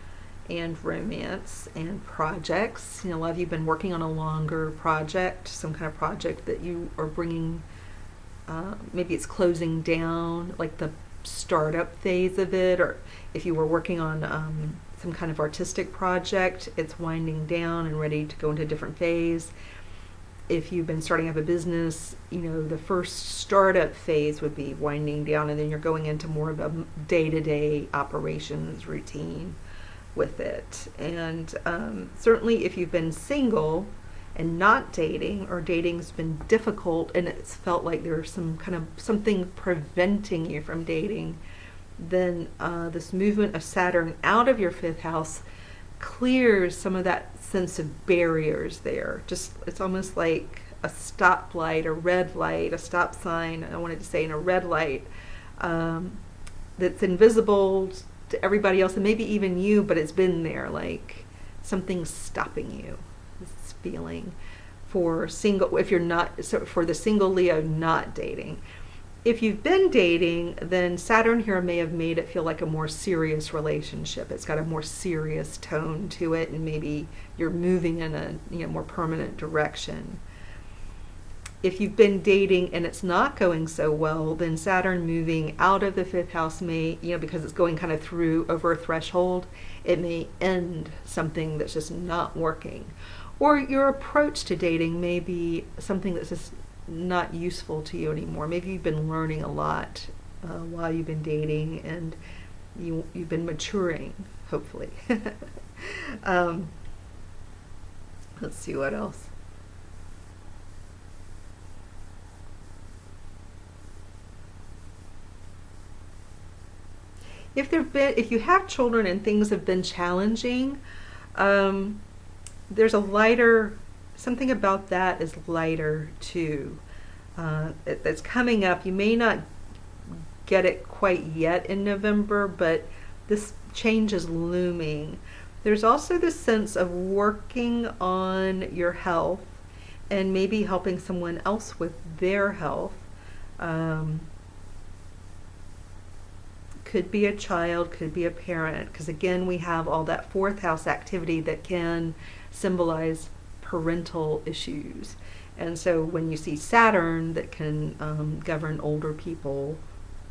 and romance and projects. A lot of you have been working on a longer project, some kind of project that you are bringing, maybe it's closing down, like the startup phase of it, or if you were working on some kind of artistic project, it's winding down and ready to go into a different phase. If you've been starting up a business, the first startup phase would be winding down, and then you're going into more of a day-to-day operations routine with it. And certainly if you've been single and not dating, or dating's been difficult and it's felt like there's something preventing you from dating, then this movement of Saturn out of your 5th house clears some of that sense of barriers there. It's almost like a stoplight, a red light, a stop sign, I wanted to say, in a red light, that's invisible to everybody else and maybe even you, but it's been there, like something's stopping you. This feeling for single, if you're not, so for the single Leo not dating. If you've been dating, then Saturn here may have made it feel like a more serious relationship. It's got a more serious tone to it, and maybe you're moving in a more permanent direction. If you've been dating and it's not going so well, then Saturn moving out of the 5th house may, because it's going kind of over a threshold, it may end something that's just not working. Or your approach to dating may be something that's just not useful to you anymore. Maybe you've been learning a lot while you've been dating, and you've been maturing, hopefully. Let's see what else. If you have children and things have been challenging, there's a lighter, something about that is lighter too. It's coming up. You may not get it quite yet in November, but this change is looming. There's also this sense of working on your health and maybe helping someone else with their health. Could be a child, could be a parent, because again we have all that 4th house activity that can symbolize parental issues. And so when you see Saturn that can govern older people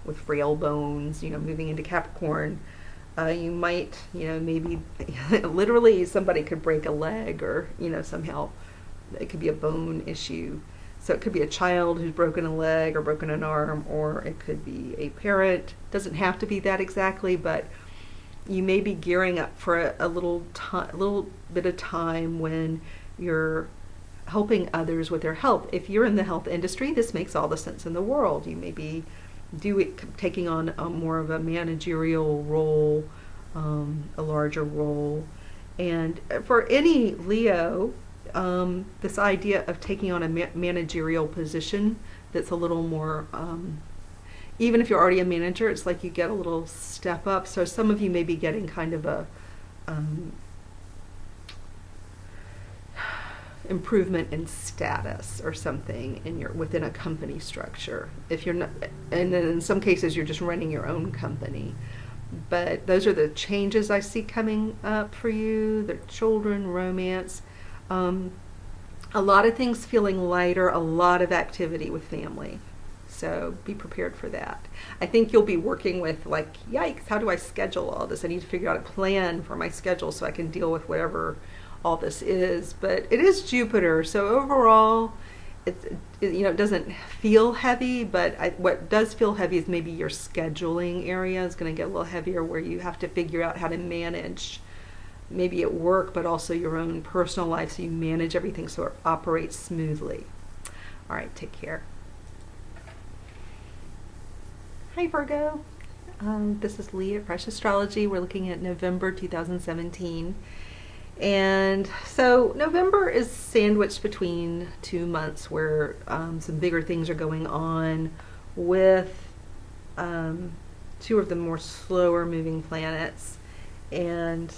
with frail bones, moving into Capricorn, you might, maybe literally somebody could break a leg, or, somehow it could be a bone issue. So it could be a child who's broken a leg or broken an arm, or it could be a parent. Doesn't have to be that exactly, but you may be gearing up for a little bit of time when you're helping others with their health. If you're in the health industry, this makes all the sense in the world. You may be taking on more of a managerial role, a larger role. And for any Leo, this idea of taking on a managerial position that's a little more, even if you're already a manager, it's like you get a little step up. So some of you may be getting kind of a improvement in status or something within a company structure. If you're not, and then in some cases you're just running your own company. But those are the changes I see coming up for you. The children, romance, a lot of things feeling lighter, a lot of activity with family. So be prepared for that. I think you'll be working with, like, yikes, how do I schedule all this? I need to figure out a plan for my schedule so I can deal with whatever all this is, but it is Jupiter. So overall, it doesn't feel heavy, but what does feel heavy is maybe your scheduling area is going to get a little heavier, where you have to figure out how to manage maybe at work, but also your own personal life, so you manage everything so it operates smoothly. All right, take care. Hi, Virgo. This is Lee at Fresh Astrology. We're looking at November 2017. And so November is sandwiched between 2 months where some bigger things are going on with 2 of the more slower moving planets. And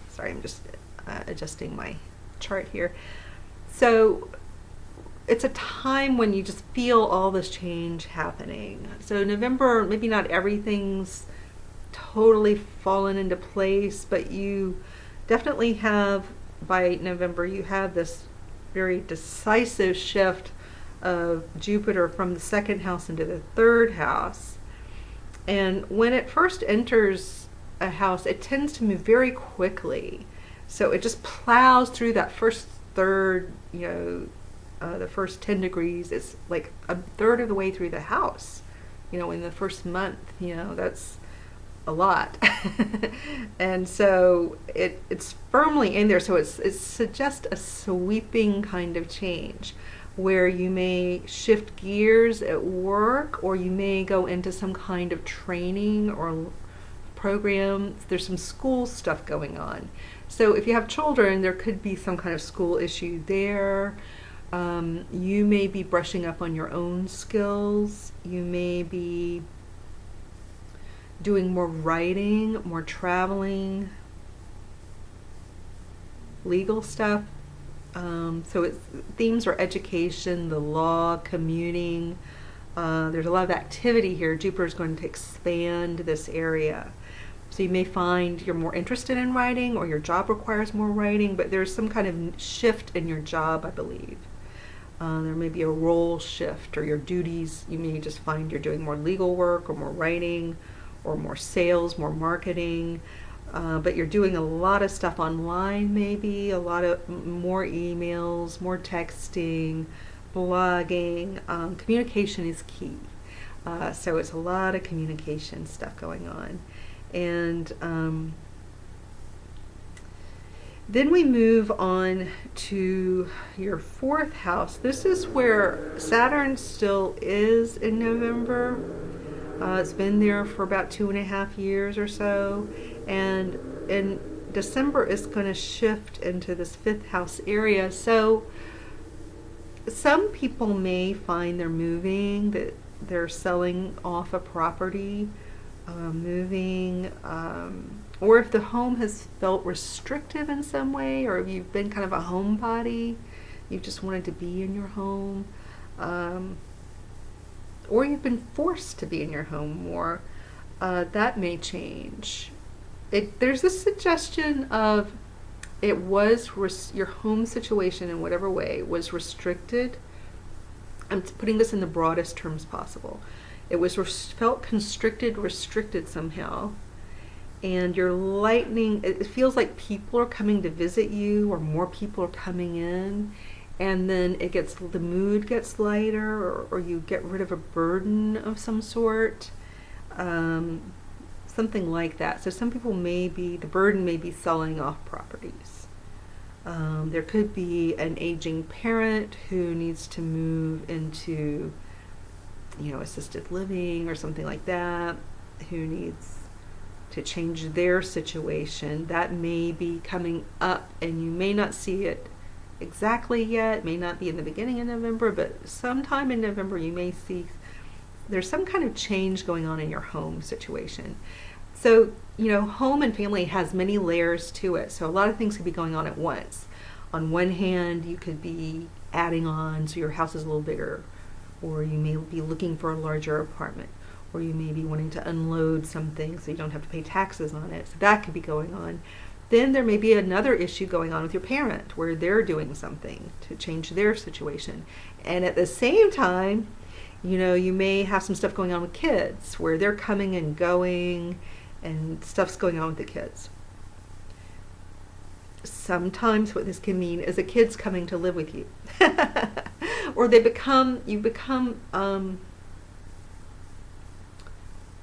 sorry, I'm just adjusting my chart here. So it's a time when you just feel all this change happening. So November, maybe not everything's totally fallen into place, but you definitely have, by November, you have this very decisive shift of Jupiter from the 2nd house into the 3rd house. And when it first enters a house, it tends to move very quickly. So it just plows through that first third, the first 10 degrees. It's like a third of the way through the house, in the first month. That's a lot. And so it's firmly in there. So it suggests a sweeping kind of change where you may shift gears at work, or you may go into some kind of training or program. There's some school stuff going on. So if you have children, there could be some kind of school issue there. You may be brushing up on your own skills. You may be doing more writing, more traveling, legal stuff. So themes are education, the law, commuting. There's a lot of activity here. Jupiter is going to expand this area. So you may find you're more interested in writing, or your job requires more writing, but there's some kind of shift in your job, I believe. There may be a role shift, or your duties. You may just find you're doing more legal work, or more writing, or more sales, more marketing. But you're doing a lot of stuff online, maybe a lot of more emails, more texting, blogging. Communication is key. So it's a lot of communication stuff going on. And then we move on to your 4th house. This is where Saturn still is in November. It's been there for about 2.5 years or so. And in December, it's going to shift into this 5th house area. So some people may find they're moving, that they're selling off a property, moving, or if the home has felt restrictive in some way, or if you've been kind of a homebody, you've just wanted to be in your home, or you've been forced to be in your home more, that may change. There's this suggestion of your home situation in whatever way was restricted. I'm putting this in the broadest terms possible. It was felt constricted, restricted somehow. And you're lightening, it feels like people are coming to visit you, or more people are coming in. And then the mood gets lighter, or you get rid of a burden of some sort. Something like that. So some people the burden may be selling off properties. There could be an aging parent who needs to move into, assisted living or something like that, who needs to change their situation. That may be coming up, and you may not see it exactly yet. It may not be in the beginning of November, but sometime in November you may see there's some kind of change going on in your home situation. So, home and family has many layers to it. So a lot of things could be going on at once. On one hand, you could be adding on, so your house is a little bigger, or you may be looking for a larger apartment, or you may be wanting to unload something so you don't have to pay taxes on it. So that could be going on. Then there may be another issue going on with your parent, where they're doing something to change their situation. And at the same time, you may have some stuff going on with kids, where they're coming and going, and stuff's going on with the kids. sometimes what this can mean is a kid's coming to live with you. Or you become,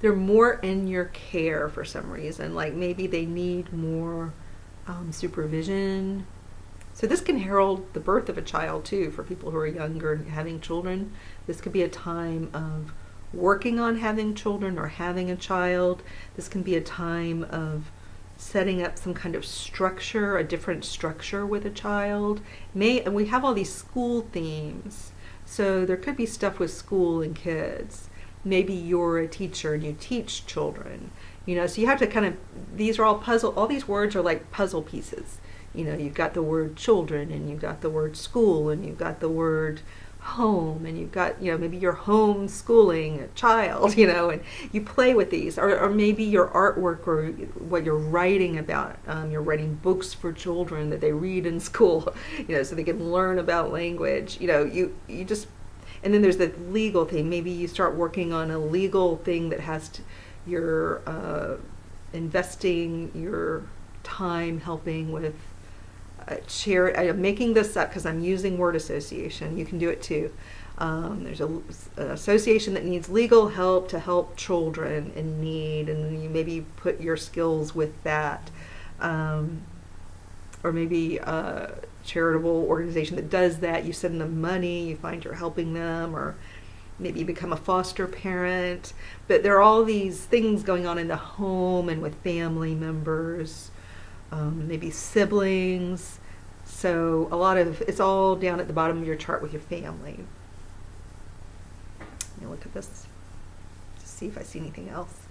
they're more in your care for some reason. Like maybe they need more supervision. So this can herald the birth of a child too, for people who are younger and having children. This could be a time of working on having children or having a child. This can be a time of setting up some kind of structure, a different structure with a child. And we have all these school themes. So there could be stuff with school and kids. Maybe you're a teacher and you teach children. So you have to kind of, these are all these words are like puzzle pieces. You've got the word children, and you've got the word school, and you've got the word home, and you've got, maybe you're homeschooling a child, and you play with these, or maybe your artwork or what you're writing about, you're writing books for children that they read in school, so they can learn about language, you just, and then there's the legal thing. Maybe you start working on a legal thing that has to, you're investing your time helping with I'm making this up because I'm using word association. You can do it too. There's an association that needs legal help to help children in need, and then you maybe put your skills with that. Or maybe a charitable organization that does that. You send them money, you find you're helping them, or maybe you become a foster parent. But there are all these things going on in the home and with family members. Maybe siblings. So it's all down at the bottom of your chart with your family. Let me look at this to see if I see anything else.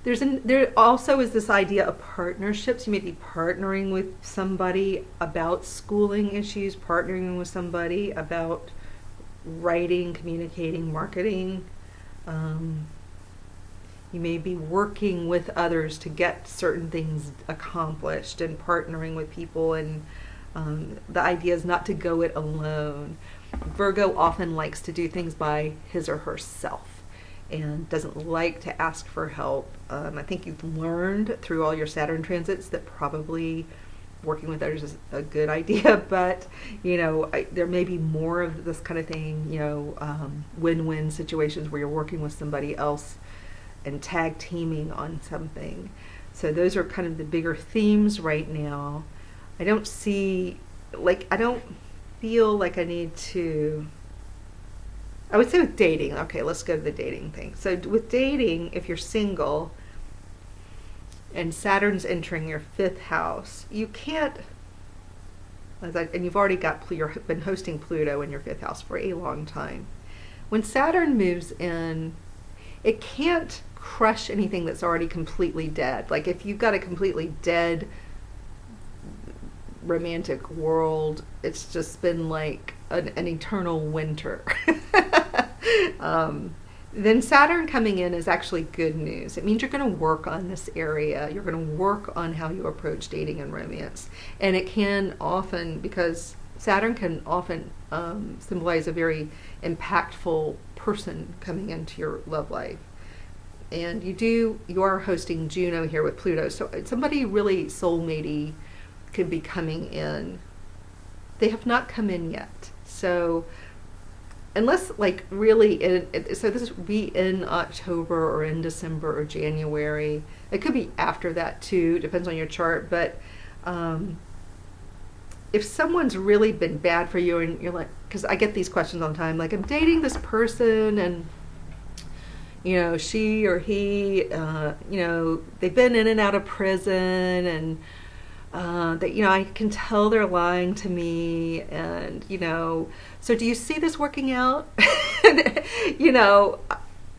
There also is this idea of partnerships. You may be partnering with somebody about schooling issues, partnering with somebody about writing, communicating, marketing. You may be working with others to get certain things accomplished and partnering with people, and the idea is not to go it alone. Virgo often likes to do things by his or herself and doesn't like to ask for help. I think you've learned through all your Saturn transits that probably working with others is a good idea, but there may be more of this kind of thing, win-win situations where you're working with somebody else and tag teaming on something. So those are kind of the bigger themes right now. I don't feel like I need to, I would say with dating, okay, let's go to the dating thing. So with dating, if you're single and Saturn's entering your 5th house, you can't, and you've already you've been hosting Pluto in your 5th house for a long time. When Saturn moves in, it can't crush anything that's already completely dead. Like if you've got a completely dead romantic world, it's just been like an eternal winter. Then Saturn coming in is actually good news. It means you're going to work on this area. You're going to work on how you approach dating and romance. And it can often, because Saturn can often symbolize a very impactful person coming into your love life. And you are hosting Juno here with Pluto. So somebody really soulmatey could be coming in. They have not come in yet. So unless so this would be in October or in December or January. It could be after that too, depends on your chart. But if someone's really been bad for you and you're like, because I get these questions all the time, like I'm dating this person and she or he, they've been in and out of prison, and I can tell they're lying to me, and so do you see this working out?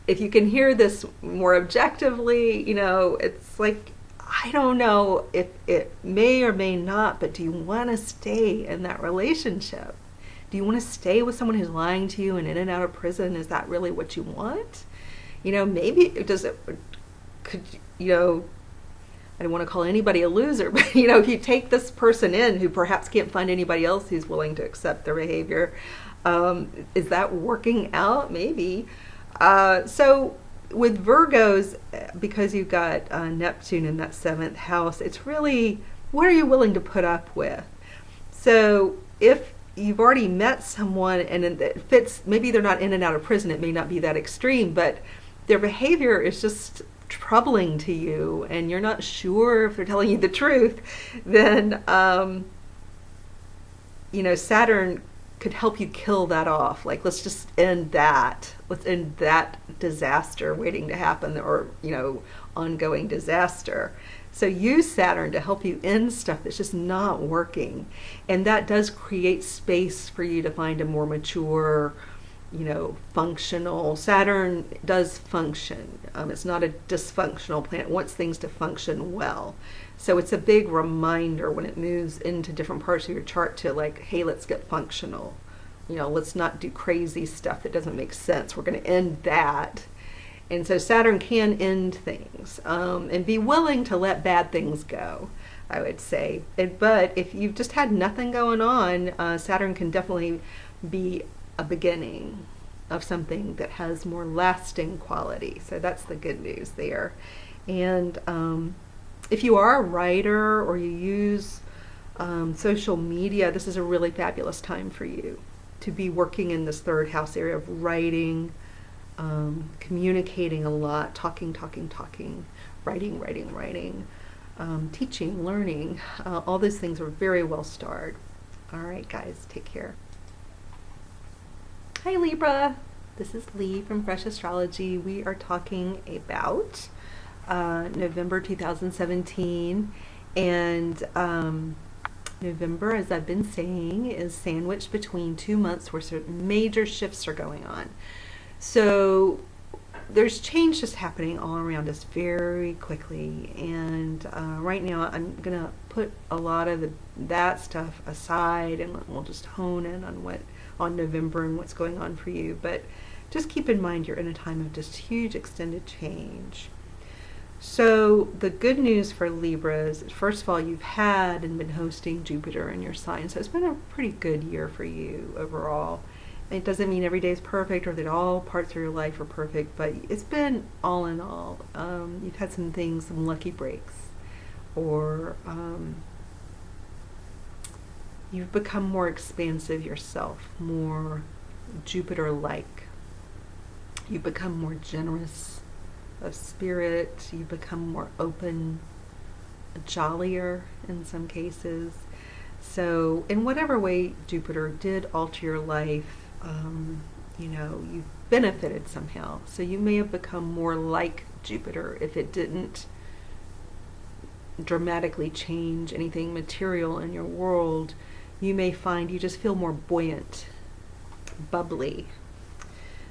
If you can hear this more objectively, it's like, I don't know if it may or may not, but do you want to stay in that relationship? Do you want to stay with someone who's lying to you and in and out of prison? Is that really what you want? Maybe I don't want to call anybody a loser, but if you take this person in who perhaps can't find anybody else who's willing to accept their behavior, is that working out? Maybe. So with Virgos, because you've got Neptune in that 7th house, it's really, what are you willing to put up with? So if you've already met someone and it fits, maybe they're not in and out of prison, it may not be that extreme, but their behavior is just troubling to you and you're not sure if they're telling you the truth, then, Saturn could help you kill that off. Like, let's just end that. Let's end that disaster waiting to happen, or, ongoing disaster. So use Saturn to help you end stuff that's just not working. And that does create space for you to find a more mature, functional. Saturn does function. It's not a dysfunctional planet. It wants things to function well. So it's a big reminder when it moves into different parts of your chart to, like, hey, let's get functional. Let's not do crazy stuff that doesn't make sense. We're going to end that. And so Saturn can end things, and be willing to let bad things go, I would say. But if you've just had nothing going on, Saturn can definitely be a beginning of something that has more lasting quality. So that's the good news there. And if you are a writer or you use social media, this is a really fabulous time for you to be working in this 3rd house area of writing, communicating a lot, talking, writing, teaching, learning. All those things are very well starred. All right, guys, take care. Hi, Libra. This is Lee from Fresh Astrology. We are talking about November 2017. And November, as I've been saying, is sandwiched between 2 months where certain major shifts are going on. So there's change just happening all around us very quickly. And right now I'm going to put a lot of that stuff aside, and we'll just hone in on November and what's going on for you. But just keep in mind you're in a time of just huge extended change. So the good news for Libras, first of all, you've had and been hosting Jupiter in your sign. So it's been a pretty good year for you overall. And it doesn't mean every day is perfect or that all parts of your life are perfect, but it's been all in all. You've had some things, some lucky breaks, or you've become more expansive yourself, more Jupiter-like. You've become more generous of spirit. You've become more open, jollier in some cases. So in whatever way Jupiter did alter your life, you've benefited somehow. So you may have become more like Jupiter. If it didn't dramatically change anything material in your world, you may find you just feel more buoyant, bubbly.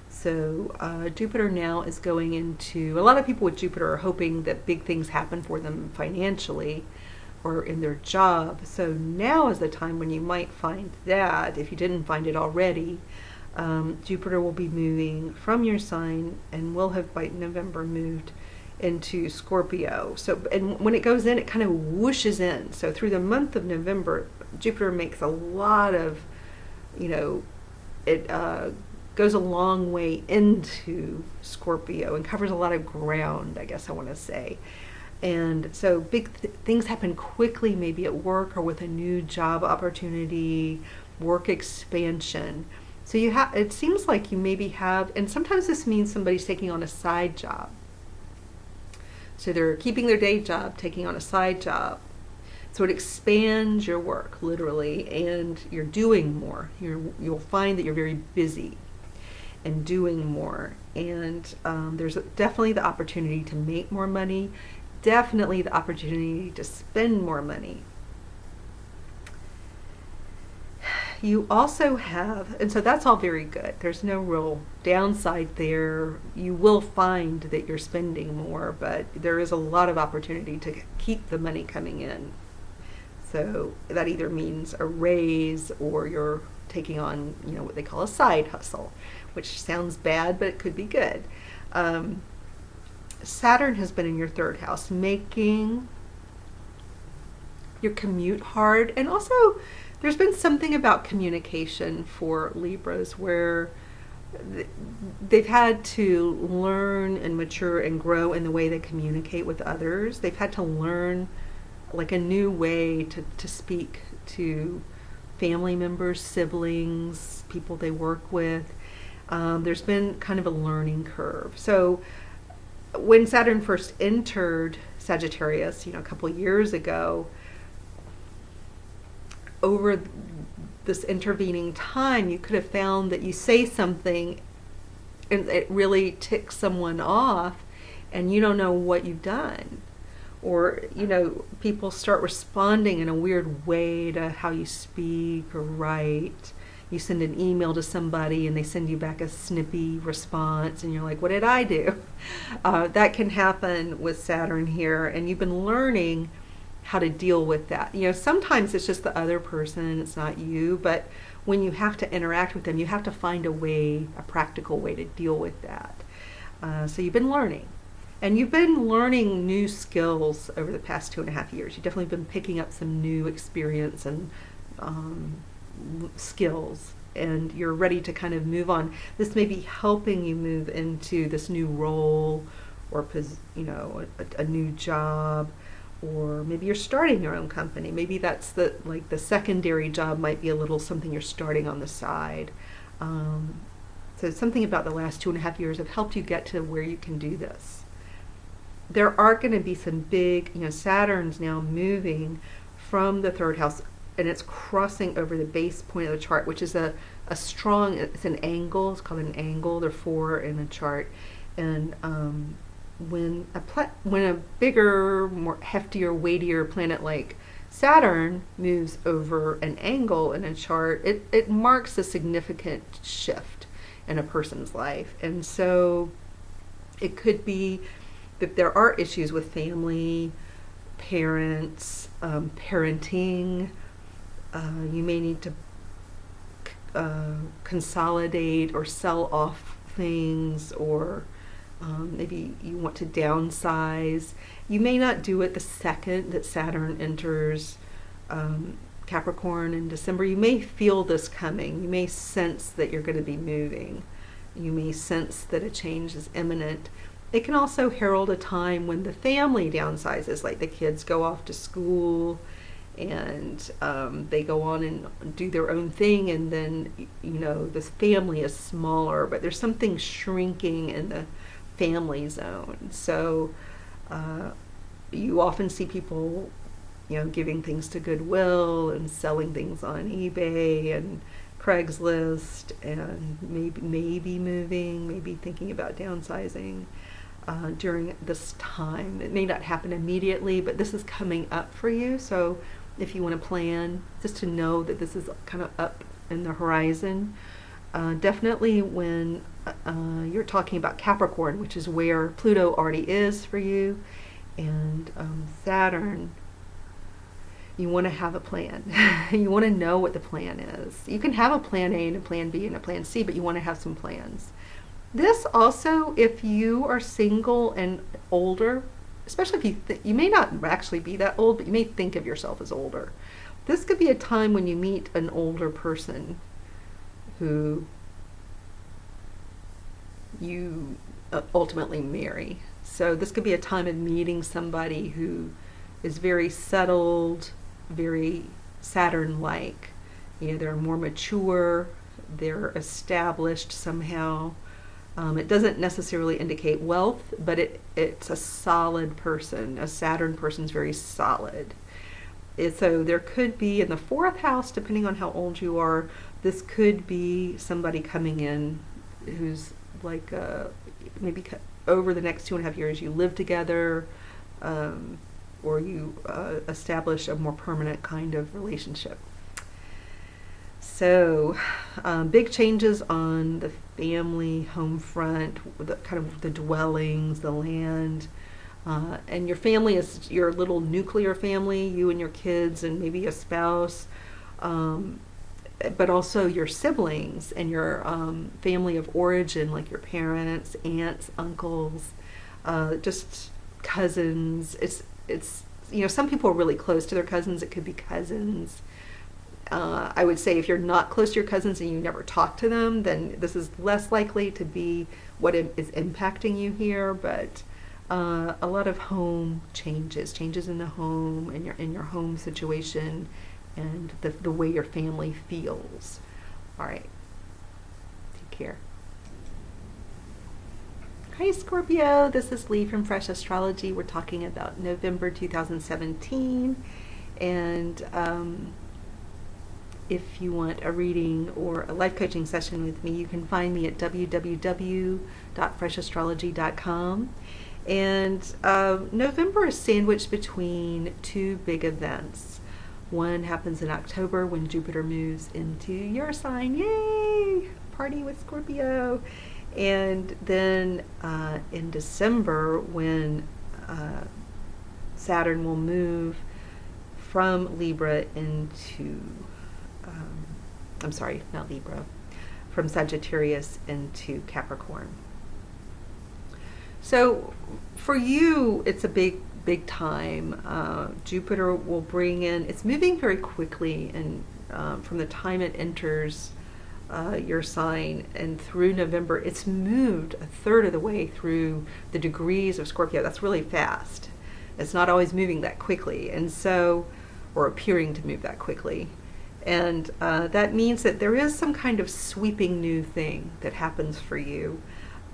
So Jupiter now is going into, a lot of people with Jupiter are hoping that big things happen for them financially or in their job. So now is the time when you might find that, if you didn't find it already. Jupiter will be moving from your sign and will have by November moved into Scorpio. So, and when it goes in, it kind of whooshes in. So through the month of November, Jupiter makes a lot of, it goes a long way into Scorpio and covers a lot of ground, I guess I want to say. And so big things happen quickly, maybe at work or with a new job opportunity, work expansion. So it seems like you maybe have, and sometimes this means somebody's taking on a side job. So they're keeping their day job, taking on a side job. So it expands your work, literally, and you're doing more. You'll find that you're very busy and doing more. And there's definitely the opportunity to make more money, definitely the opportunity to spend more money. You also have, and so that's all very good. There's no real downside there. You will find that you're spending more, but there is a lot of opportunity to keep the money coming in. So that either means a raise or you're taking on, what they call a side hustle, which sounds bad, but it could be good. Saturn has been in your 3rd house, making your commute hard. And also, there's been something about communication for Libras where they've had to learn and mature and grow in the way they communicate with others. They've had to learn like a new way to speak to family members, siblings, people they work with. There's been kind of a learning curve. So when Saturn first entered Sagittarius, a couple years ago, over this intervening time, you could have found that you say something and it really ticks someone off and you don't know what you've done. Or, people start responding in a weird way to how you speak or write. You send an email to somebody and they send you back a snippy response and you're like, what did I do? That can happen with Saturn here, and you've been learning how to deal with that. Sometimes it's just the other person, it's not you, but when you have to interact with them, you have to find a practical way to deal with that. So you've been learning. And you've been learning new skills over the past 2.5 years. You've definitely been picking up some new experience and skills, and you're ready to kind of move on. This may be helping you move into this new role, or a new job, or maybe you're starting your own company. Maybe that's the secondary job might be a little something you're starting on the side. So something about the last 2.5 years have helped you get to where you can do this. There are going to be some big, Saturn's now moving from the third house, and it's crossing over the base point of the chart, which is it's an angle. It's called an angle. There are 4 in a chart. And when a bigger, more heftier, weightier planet like Saturn moves over an angle in a chart, it marks a significant shift in a person's life. And so it could be that there are issues with family, parents, parenting. You may need to consolidate or sell off things, or maybe you want to downsize. You may not do it the second that Saturn enters Capricorn in December. You may feel this coming. You may sense that you're going to be moving. You may sense that a change is imminent. It can also herald a time when the family downsizes, like the kids go off to school and they go on and do their own thing, and then this family is smaller, but there's something shrinking in the family zone. So you often see people giving things to Goodwill and selling things on eBay and Craigslist, and maybe moving, maybe thinking about downsizing during this time. It may not happen immediately, but this is coming up for you. So if you want to plan, just to know that this is kind of up in the horizon. Definitely when you're talking about Capricorn, which is where Pluto already is for you, and Saturn, you want to have a plan. You want to know what the plan is. You can have a plan A and a plan B and a plan C, but you want to have some plans. This also, if you are single and older, especially if you may not actually be that old, but you may think of yourself as older. This could be a time when you meet an older person who you ultimately marry. So this could be a time of meeting somebody who is very settled, very Saturn-like. They're more mature, they're established somehow. It doesn't necessarily indicate wealth, but it's a solid person. A Saturn person's very solid. So there could be in the 4th house, depending on how old you are, this could be somebody coming in who's like maybe over the next 2.5 years you live together, or you establish a more permanent kind of relationship. So big changes on the family home front, the dwellings, the land, and your family is your little nuclear family, you and your kids and maybe a spouse, but also your siblings and your family of origin, like your parents, aunts, uncles, just cousins. It's some people are really close to their cousins. It could be cousins. I would say if you're not close to your cousins and you never talk to them, then this is less likely to be what is impacting you here. But a lot of home changes in the home and in your home situation, and the way your family feels. All right, take care. Hi Scorpio, this is Lee from Fresh Astrology. We're talking about November 2017, and if you want a reading or a life coaching session with me, you can find me at www.freshastrology.com. And November is sandwiched between two big events. One happens in October when Jupiter moves into your sign. Yay! Party with Scorpio. And then in December when Saturn will move from Libra into, not Libra, from Sagittarius into Capricorn. So for you, it's a big time. Jupiter will bring in, it's moving very quickly, and from the time it enters your sign and through November, it's moved a third of the way through the degrees of Scorpio. That's really fast. It's not always moving that quickly, and so, or appearing to move that quickly. And that means that there is some kind of sweeping new thing that happens for you.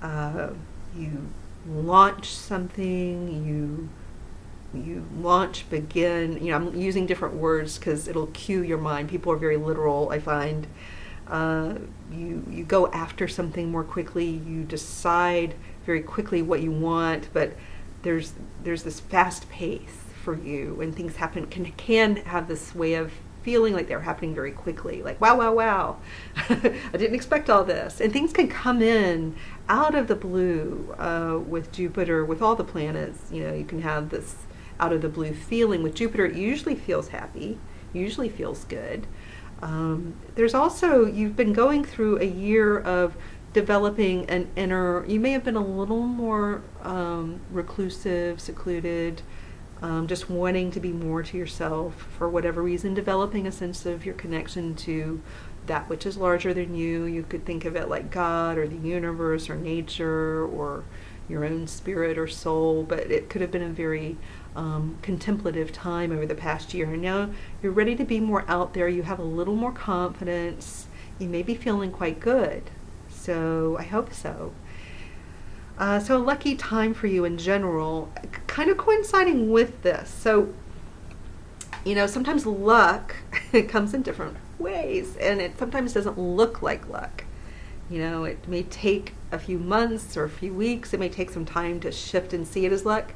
You launch something, you launch, begin, I'm using different words because it'll cue your mind. People are very literal, I find. You go after something more quickly, you decide very quickly what you want, but there's this fast pace for you, and things happen, can have this way of feeling like they're happening very quickly, like wow, I didn't expect all this. And things can come in out of the blue with Jupiter, with all the planets. You can have this out of the blue feeling. With Jupiter, it usually feels happy, usually feels good. There's also, you've been going through a year of developing an inner, you may have been a little more reclusive, secluded, just wanting to be more to yourself for whatever reason, developing a sense of your connection to that which is larger than you. You could think of it like God or the universe or nature or your own spirit or soul, but it could have been a very contemplative time over the past year. And now you're ready to be more out there. You have a little more confidence. You may be feeling quite good. So I hope so. So a lucky time for you in general, kind of coinciding with this. So, sometimes luck comes in different ways, and it sometimes doesn't look like luck. It may take a few months or a few weeks. It may take some time to shift and see it as luck.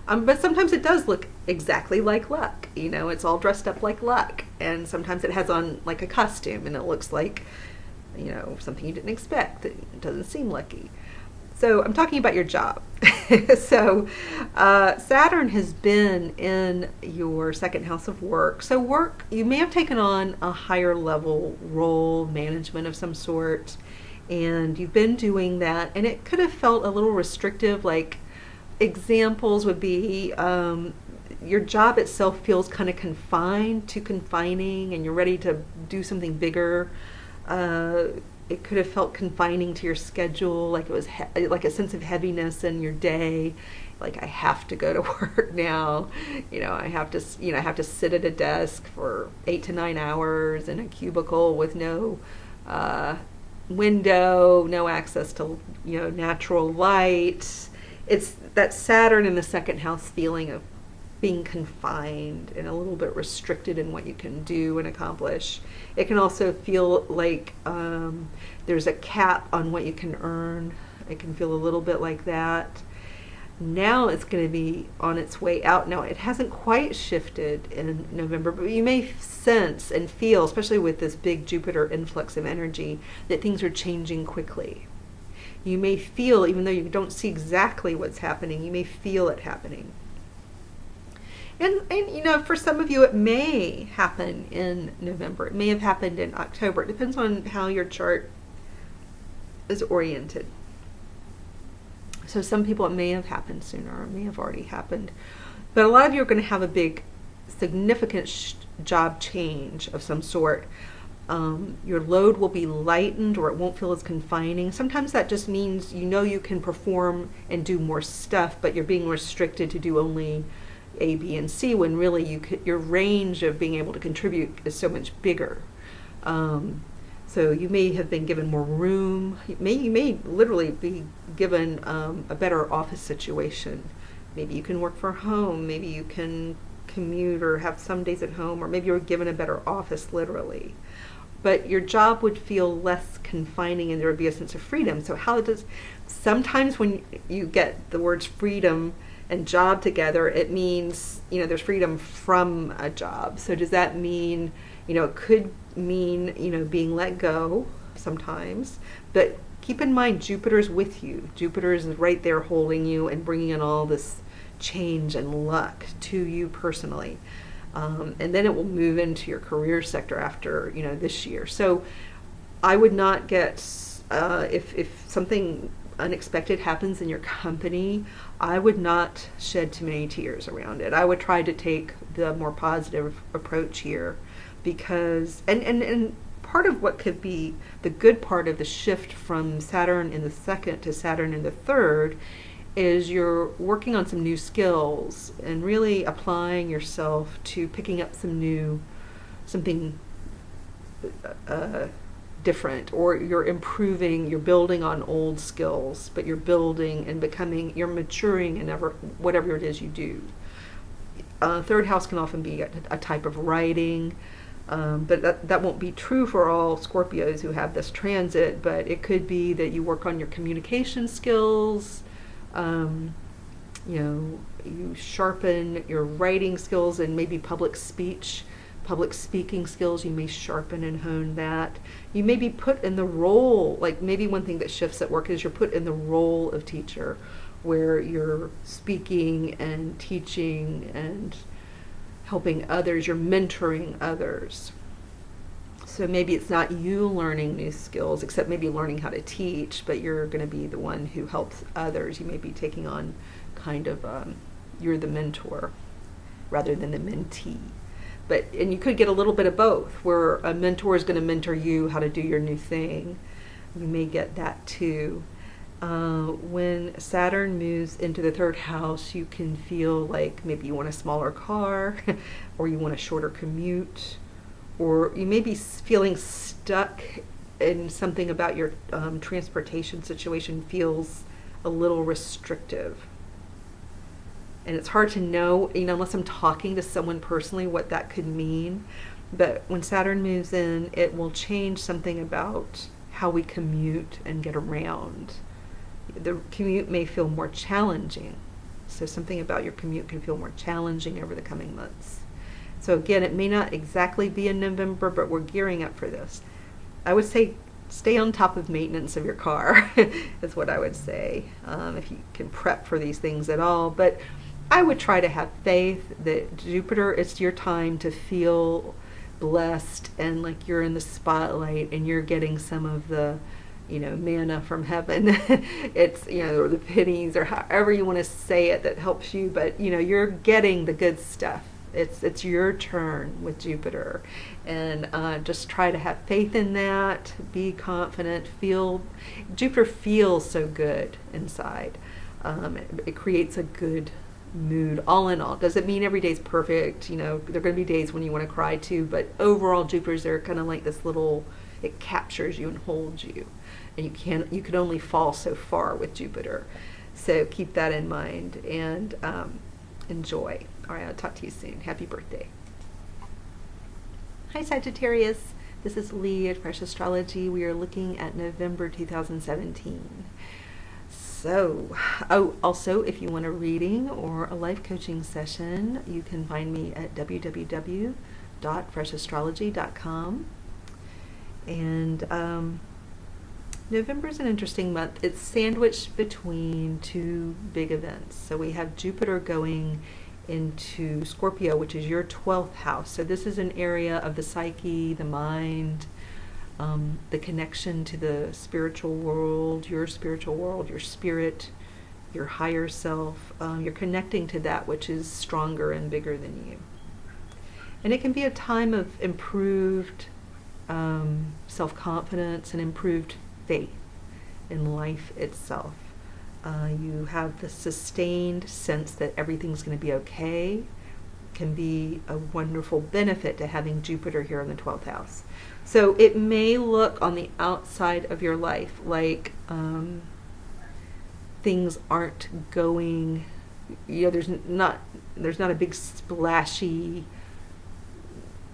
But sometimes it does look exactly like luck. It's all dressed up like luck. And sometimes it has on like a costume and it looks like, something you didn't expect. It doesn't seem lucky. So I'm talking about your job. So Saturn has been in your second house of work. So work, you may have taken on a higher level role, management of some sort, and you've been doing that. And it could have felt a little restrictive. Like examples would be your job itself feels kind of confining, and you're ready to do something bigger. It could have felt confining to your schedule, like it was like a sense of heaviness in your day, like I have to go to work now, I have to sit at a desk for 8 to 9 hours in a cubicle with no window, no access to natural light. It's that Saturn in the second house feeling of being confined and a little bit restricted in what you can do and accomplish. It can also feel like there's a cap on what you can earn. It can feel a little bit like that. Now it's going to be on its way out. Now it hasn't quite shifted in November, but you may sense and feel, especially with this big Jupiter influx of energy, that things are changing quickly. You may feel, even though you don't see exactly what's happening, you may feel it happening. And for some of you, it may happen in November. It may have happened in October. It depends on how your chart is oriented. So some people, it may have happened sooner, or it may have already happened. But a lot of you are going to have a big significant job change of some sort. Your load will be lightened, or it won't feel as confining. Sometimes that just means you can perform and do more stuff, but you're being restricted to do only A, B, and C, when really your range of being able to contribute is so much bigger. So you may have been given more room. You may literally be given a better office situation. Maybe you can work from home. Maybe you can commute or have some days at home, or maybe you're given a better office literally. But your job would feel less confining and there would be a sense of freedom. So sometimes when you get the words freedom and job together, it means, there's freedom from a job. So does that mean, it could mean, being let go sometimes, but keep in mind Jupiter's with you. Jupiter is right there holding you and bringing in all this change and luck to you personally. And then it will move into your career sector after, this year. So I would not get, if something unexpected happens in your company, I would not shed too many tears around it. I would try to take the more positive approach here, because, and part of what could be the good part of the shift from Saturn in the second to Saturn in the third is you're working on some new skills and really applying yourself to picking up something different, or you're building on old skills, but you're building and you're maturing in whatever it is you do. Third house can often be a type of writing, but that won't be true for all Scorpios who have this transit, but it could be that you work on your communication skills, you sharpen your writing skills, and maybe public speaking skills, you may sharpen and hone that. You may be put in the role, like maybe one thing that shifts at work is you're put in the role of teacher, where you're speaking and teaching and helping others, you're mentoring others. So maybe it's not you learning new skills, except maybe learning how to teach, but you're going to be the one who helps others. You may be taking on you're the mentor rather than the mentee. And you could get a little bit of both, where a mentor is going to mentor you how to do your new thing. You may get that too. When Saturn moves into the third house, you can feel like maybe you want a smaller car or you want a shorter commute, or you may be feeling stuck in something about your transportation situation feels a little restrictive. And it's hard to know, unless I'm talking to someone personally, what that could mean. But when Saturn moves in, it will change something about how we commute and get around. The commute may feel more challenging. So something about your commute can feel more challenging over the coming months. So again, it may not exactly be in November, but we're gearing up for this. I would say stay on top of maintenance of your car is what I would say, if you can prep for these things at all. But I would try to have faith that Jupiter, it's your time to feel blessed and like you're in the spotlight and you're getting some of the, manna from heaven. It's, or the pennies, or however you want to say it that helps you, but you're getting the good stuff. It's your turn with Jupiter, and just try to have faith in that. Be confident. Jupiter feels so good inside. It creates a good mood all in all. Doesn't mean every day's perfect. There are going to be days when you want to cry too, but overall Jupiter's there kind of like this little, it captures you and holds you, and you can only fall so far with Jupiter. So keep that in mind and enjoy. All right, I'll talk to you soon. Happy birthday. Hi Sagittarius, this is Lee at Fresh Astrology. We are looking at November 2017. So, also, if you want a reading or a life coaching session, you can find me at www.freshastrology.com. And November is an interesting month. It's sandwiched between two big events. So we have Jupiter going into Scorpio, which is your 12th house. So this is an area of the psyche, the mind, the connection to the spiritual world, your spirit, your higher self. You're connecting to that which is stronger and bigger than you. And it can be a time of improved self-confidence and improved faith in life itself. You have the sustained sense that everything's going to be okay. Can be a wonderful benefit to having Jupiter here in the 12th house. So it may look on the outside of your life like things aren't going, there's not a big splashy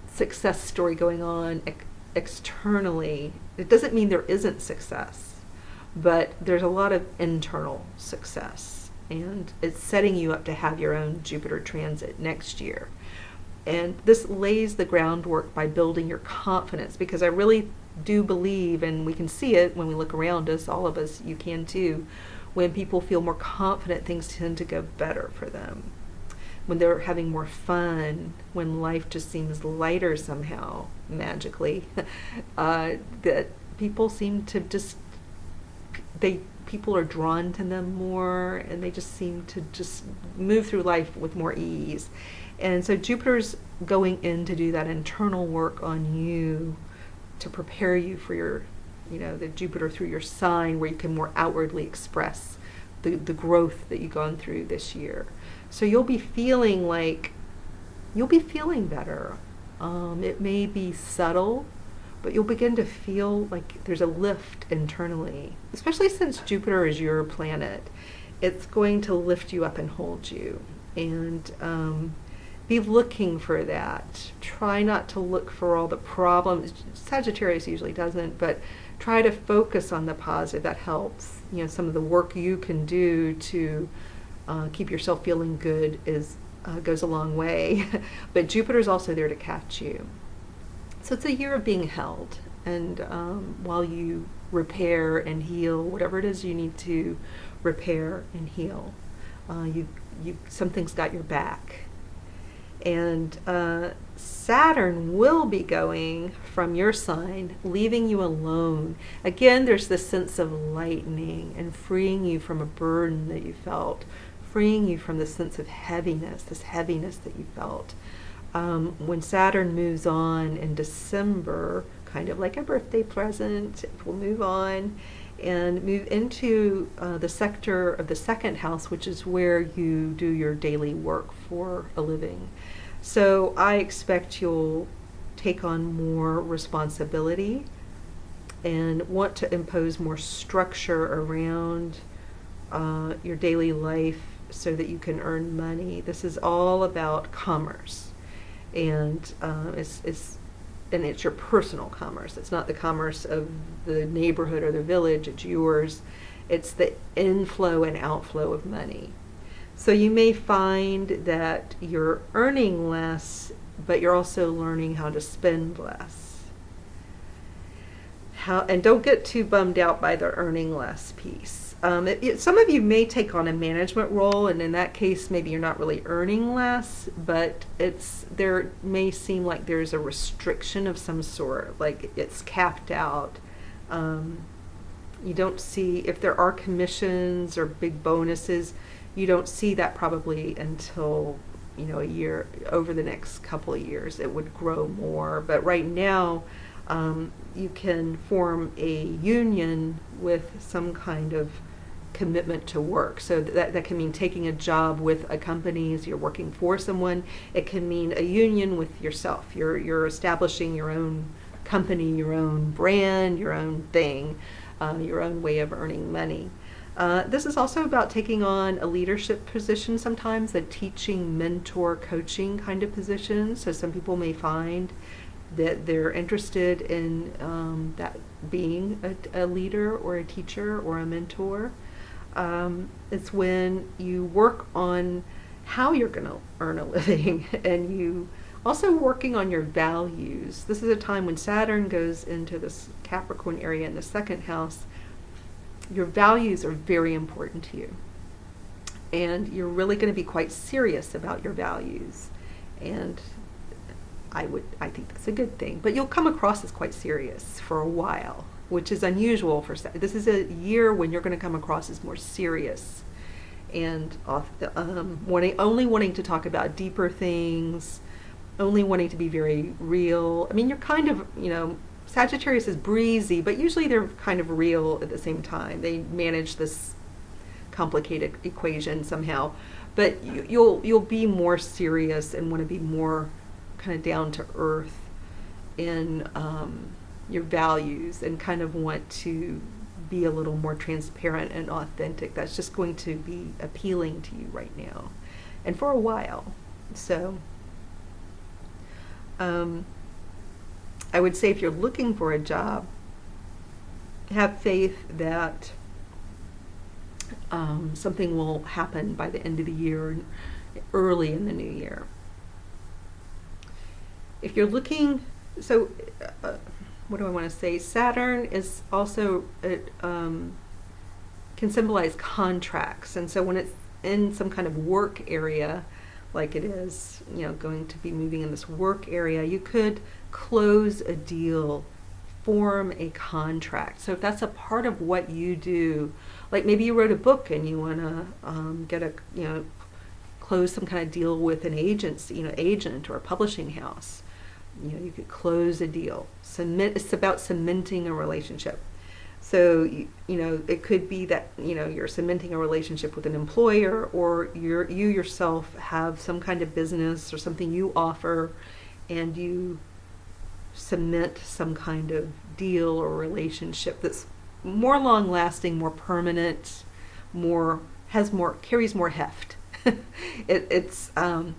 success story going on externally. It doesn't mean there isn't success, but there's a lot of internal success, and it's setting you up to have your own Jupiter transit next year. And this lays the groundwork by building your confidence, because I really do believe, and we can see it when we look around us, all of us, you can too, when people feel more confident, things tend to go better for them. When they're having more fun, when life just seems lighter somehow, magically, that people seem to just, people are drawn to them more, and they just seem to just move through life with more ease. And so Jupiter's going in to do that internal work on you to prepare you for your, the Jupiter through your sign, where you can more outwardly express the growth that you've gone through this year. So you'll be feeling better. It may be subtle, but you'll begin to feel like there's a lift internally, especially since Jupiter is your planet. It's going to lift you up and hold you. And be looking for that. Try not to look for all the problems. Sagittarius usually doesn't, but try to focus on the positive. That helps. Some of the work you can do to keep yourself feeling good goes a long way. But Jupiter's also there to catch you. So it's a year of being held, and while you repair and heal whatever it is you need to repair and heal, something's got your back. And Saturn will be going from your sign, leaving you alone. Again, there's this sense of lightening and freeing you from a burden that you felt, freeing you from the sense of heaviness, this heaviness that you felt. When Saturn moves on in December, kind of like a birthday present, it will move on and move into the sector of the second house, which is where you do your daily work for a living. So I expect you'll take on more responsibility and want to impose more structure around your daily life so that you can earn money. This is all about commerce, and it's your personal commerce. It's not the commerce of the neighborhood or the village. It's yours. It's the inflow and outflow of money. So you may find that you're earning less, but you're also learning how to spend less. And don't get too bummed out by the earning less piece. Some of you may take on a management role, and in that case, maybe you're not really earning less, but there may seem like there's a restriction of some sort, like it's capped out. You don't see, if there are commissions or big bonuses, you don't see that probably until a year, over the next couple of years. It would grow more, but right now you can form a union with some kind of commitment to work. So that can mean taking a job with a company as you're working for someone. It can mean a union with yourself. You're establishing your own company, your own brand, your own thing, your own way of earning money. This is also about taking on a leadership position sometimes, a teaching, mentor, coaching kind of position. So some people may find that they're interested in that being a leader or a teacher or a mentor. It's when you work on how you're going to earn a living, and you also working on your values. This is a time when Saturn goes into this Capricorn area in the second house. Your values are very important to you, and you're really going to be quite serious about your values, and I think that's a good thing. But you'll come across as quite serious for a while, which is unusual for this is a year when you're going to come across as more serious and only wanting to talk about deeper things, only wanting to be very real. I mean, you're kind of, Sagittarius is breezy, but usually they're kind of real at the same time. They manage this complicated equation somehow. But you'll be more serious and want to be more kind of down to earth in your values, and kind of want to be a little more transparent and authentic. That's just going to be appealing to you right now and for a while. So I would say if you're looking for a job, have faith that something will happen by the end of the year, early in the new year. If you're looking, what do I want to say? Saturn is also, can symbolize contracts. And so when it's in some kind of work area, like it is, going to be moving in this work area, you could close a deal, form a contract. So if that's a part of what you do, like maybe you wrote a book and you want to close some kind of deal with an agent or a publishing house. You could close a deal. It's about cementing a relationship. So, it could be that, you're cementing a relationship with an employer, or you yourself have some kind of business or something you offer, and you cement some kind of deal or relationship that's more long-lasting, more permanent, carries more heft. It's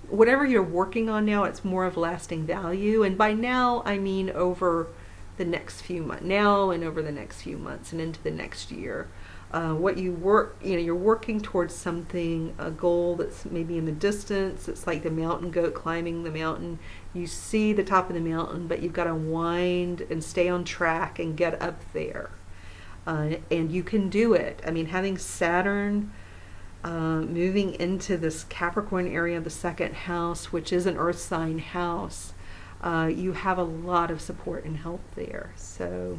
whatever you're working on now, it's more of lasting value. And by now, I mean over the next few months, now and over the next few months and into the next year. What you work, you're working towards something, a goal that's maybe in the distance. It's like the mountain goat climbing the mountain. You see the top of the mountain, but you've got to wind and stay on track and get up there. And you can do it. I mean, having Saturn moving into this Capricorn area of the second house, which is an earth sign house, you have a lot of support and help there. So,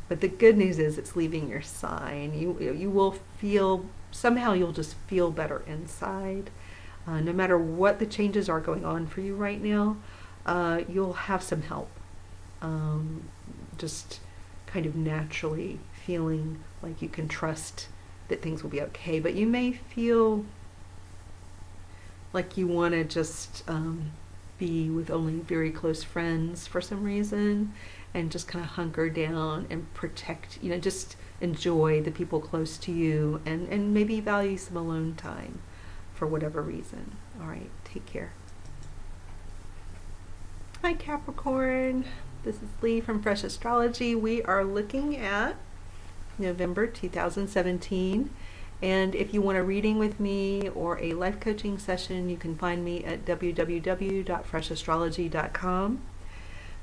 but the good news is it's leaving your sign. You will feel, somehow you'll just feel better inside. No matter what the changes are going on for you right now, you'll have some help. Just kind of naturally feeling like you can trust that things will be okay. But you may feel like you want to just be with only very close friends for some reason, and just kind of hunker down and protect, just enjoy the people close to you, and maybe value some alone time for whatever reason. All right, take care. Hi Capricorn, this is Lee from Fresh Astrology. We are looking at November 2017. And if you want a reading with me or a life coaching session, you can find me at www.freshastrology.com.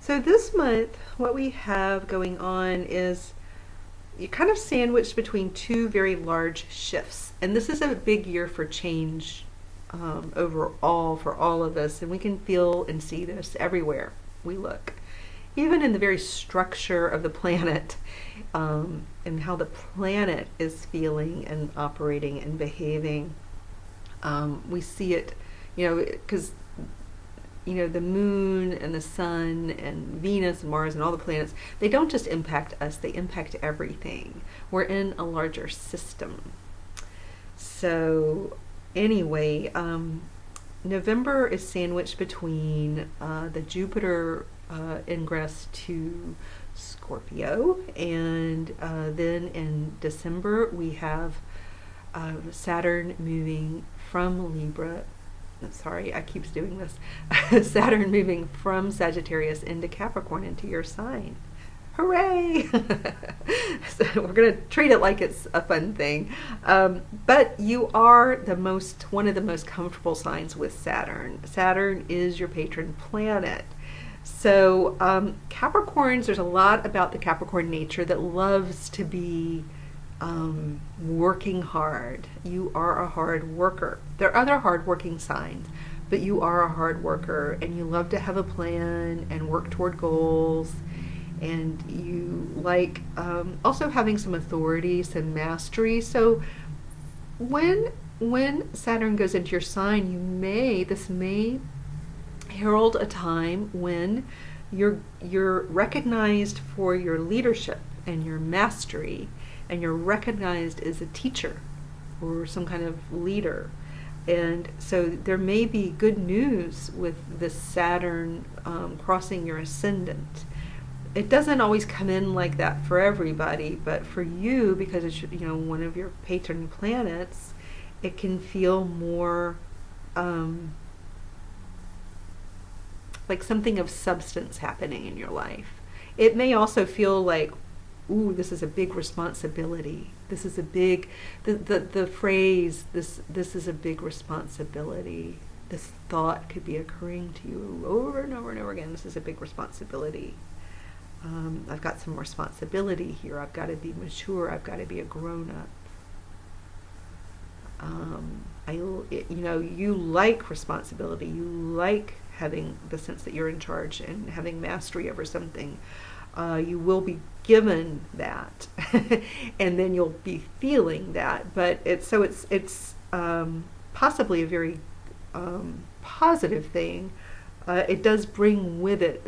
So this month, what we have going on is you're kind of sandwiched between two very large shifts. And this is a big year for change overall for all of us. And we can feel and see this everywhere we look. Even in the very structure of the planet, and how the planet is feeling and operating and behaving. We see it, because, the moon and the sun and Venus and Mars and all the planets, they don't just impact us, they impact everything. We're in a larger system. So anyway, November is sandwiched between the Jupiter ingress to Scorpio, and then in December we have Saturn moving from Libra. Sorry, I keep doing this. Saturn moving from Sagittarius into Capricorn, into your sign. Hooray! So we're going to treat it like it's a fun thing. But you are one of the most comfortable signs with Saturn. Saturn is your patron planet. So Capricorns, there's a lot about the Capricorn nature that loves to be working hard. You are a hard worker. There are other hard-working signs, but you are a hard worker, and you love to have a plan and work toward goals, and you like also having some authority, some mastery. So when Saturn goes into your sign, this may herald a time when you're recognized for your leadership and your mastery, and you're recognized as a teacher or some kind of leader. And so there may be good news with this Saturn crossing your ascendant. It doesn't always come in like that for everybody, but for you, because it's one of your patron planets, it can feel more like something of substance happening in your life. It may also feel like, ooh, this is a big responsibility. This is a big, the phrase, this is a big responsibility. This thought could be occurring to you over and over and over again. This is a big responsibility. I've got some responsibility here. I've got to be mature. I've got to be a grown-up. You like responsibility. You like having the sense that you're in charge and having mastery over something. You will be given that, and then you'll be feeling that. But it's possibly a very positive thing. It does bring with it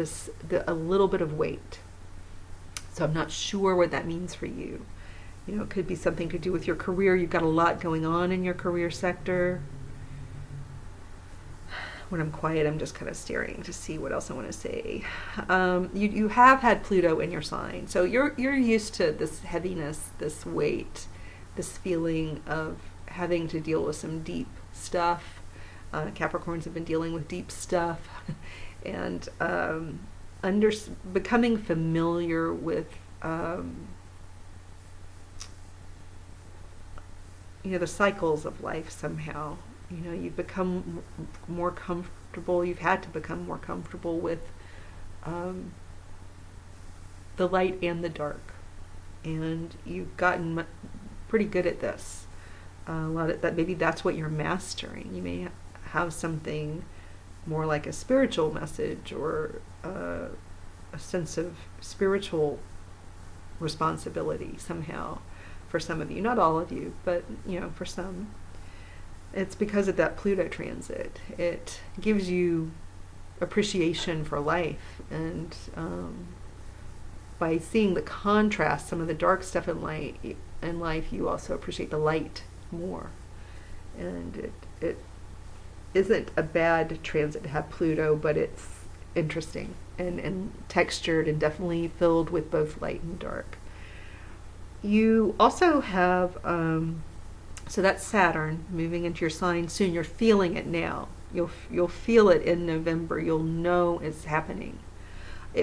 a little bit of weight. So I'm not sure what that means for you. It could be something to do with your career. You've got a lot going on in your career sector. When I'm quiet, I'm just kind of staring to see what else I want to say. You have had Pluto in your sign, so you're used to this heaviness, this weight, this feeling of having to deal with some deep stuff. Capricorns have been dealing with deep stuff, and becoming familiar with the cycles of life somehow. You've become more comfortable. You've had to become more comfortable with the light and the dark, and you've gotten pretty good at this. A lot of that, maybe that's what you're mastering. You may have something more like a spiritual message or a sense of spiritual responsibility somehow for some of you. Not all of you, but for some. It's because of that Pluto transit. It gives you appreciation for life, and by seeing the contrast, some of the dark stuff in life, you also appreciate the light more. And it isn't a bad transit to have Pluto, but it's interesting and textured and definitely filled with both light and dark. You also have so that's Saturn moving into your sign soon. You're feeling it now. You'll feel it in November. You'll know it's happening.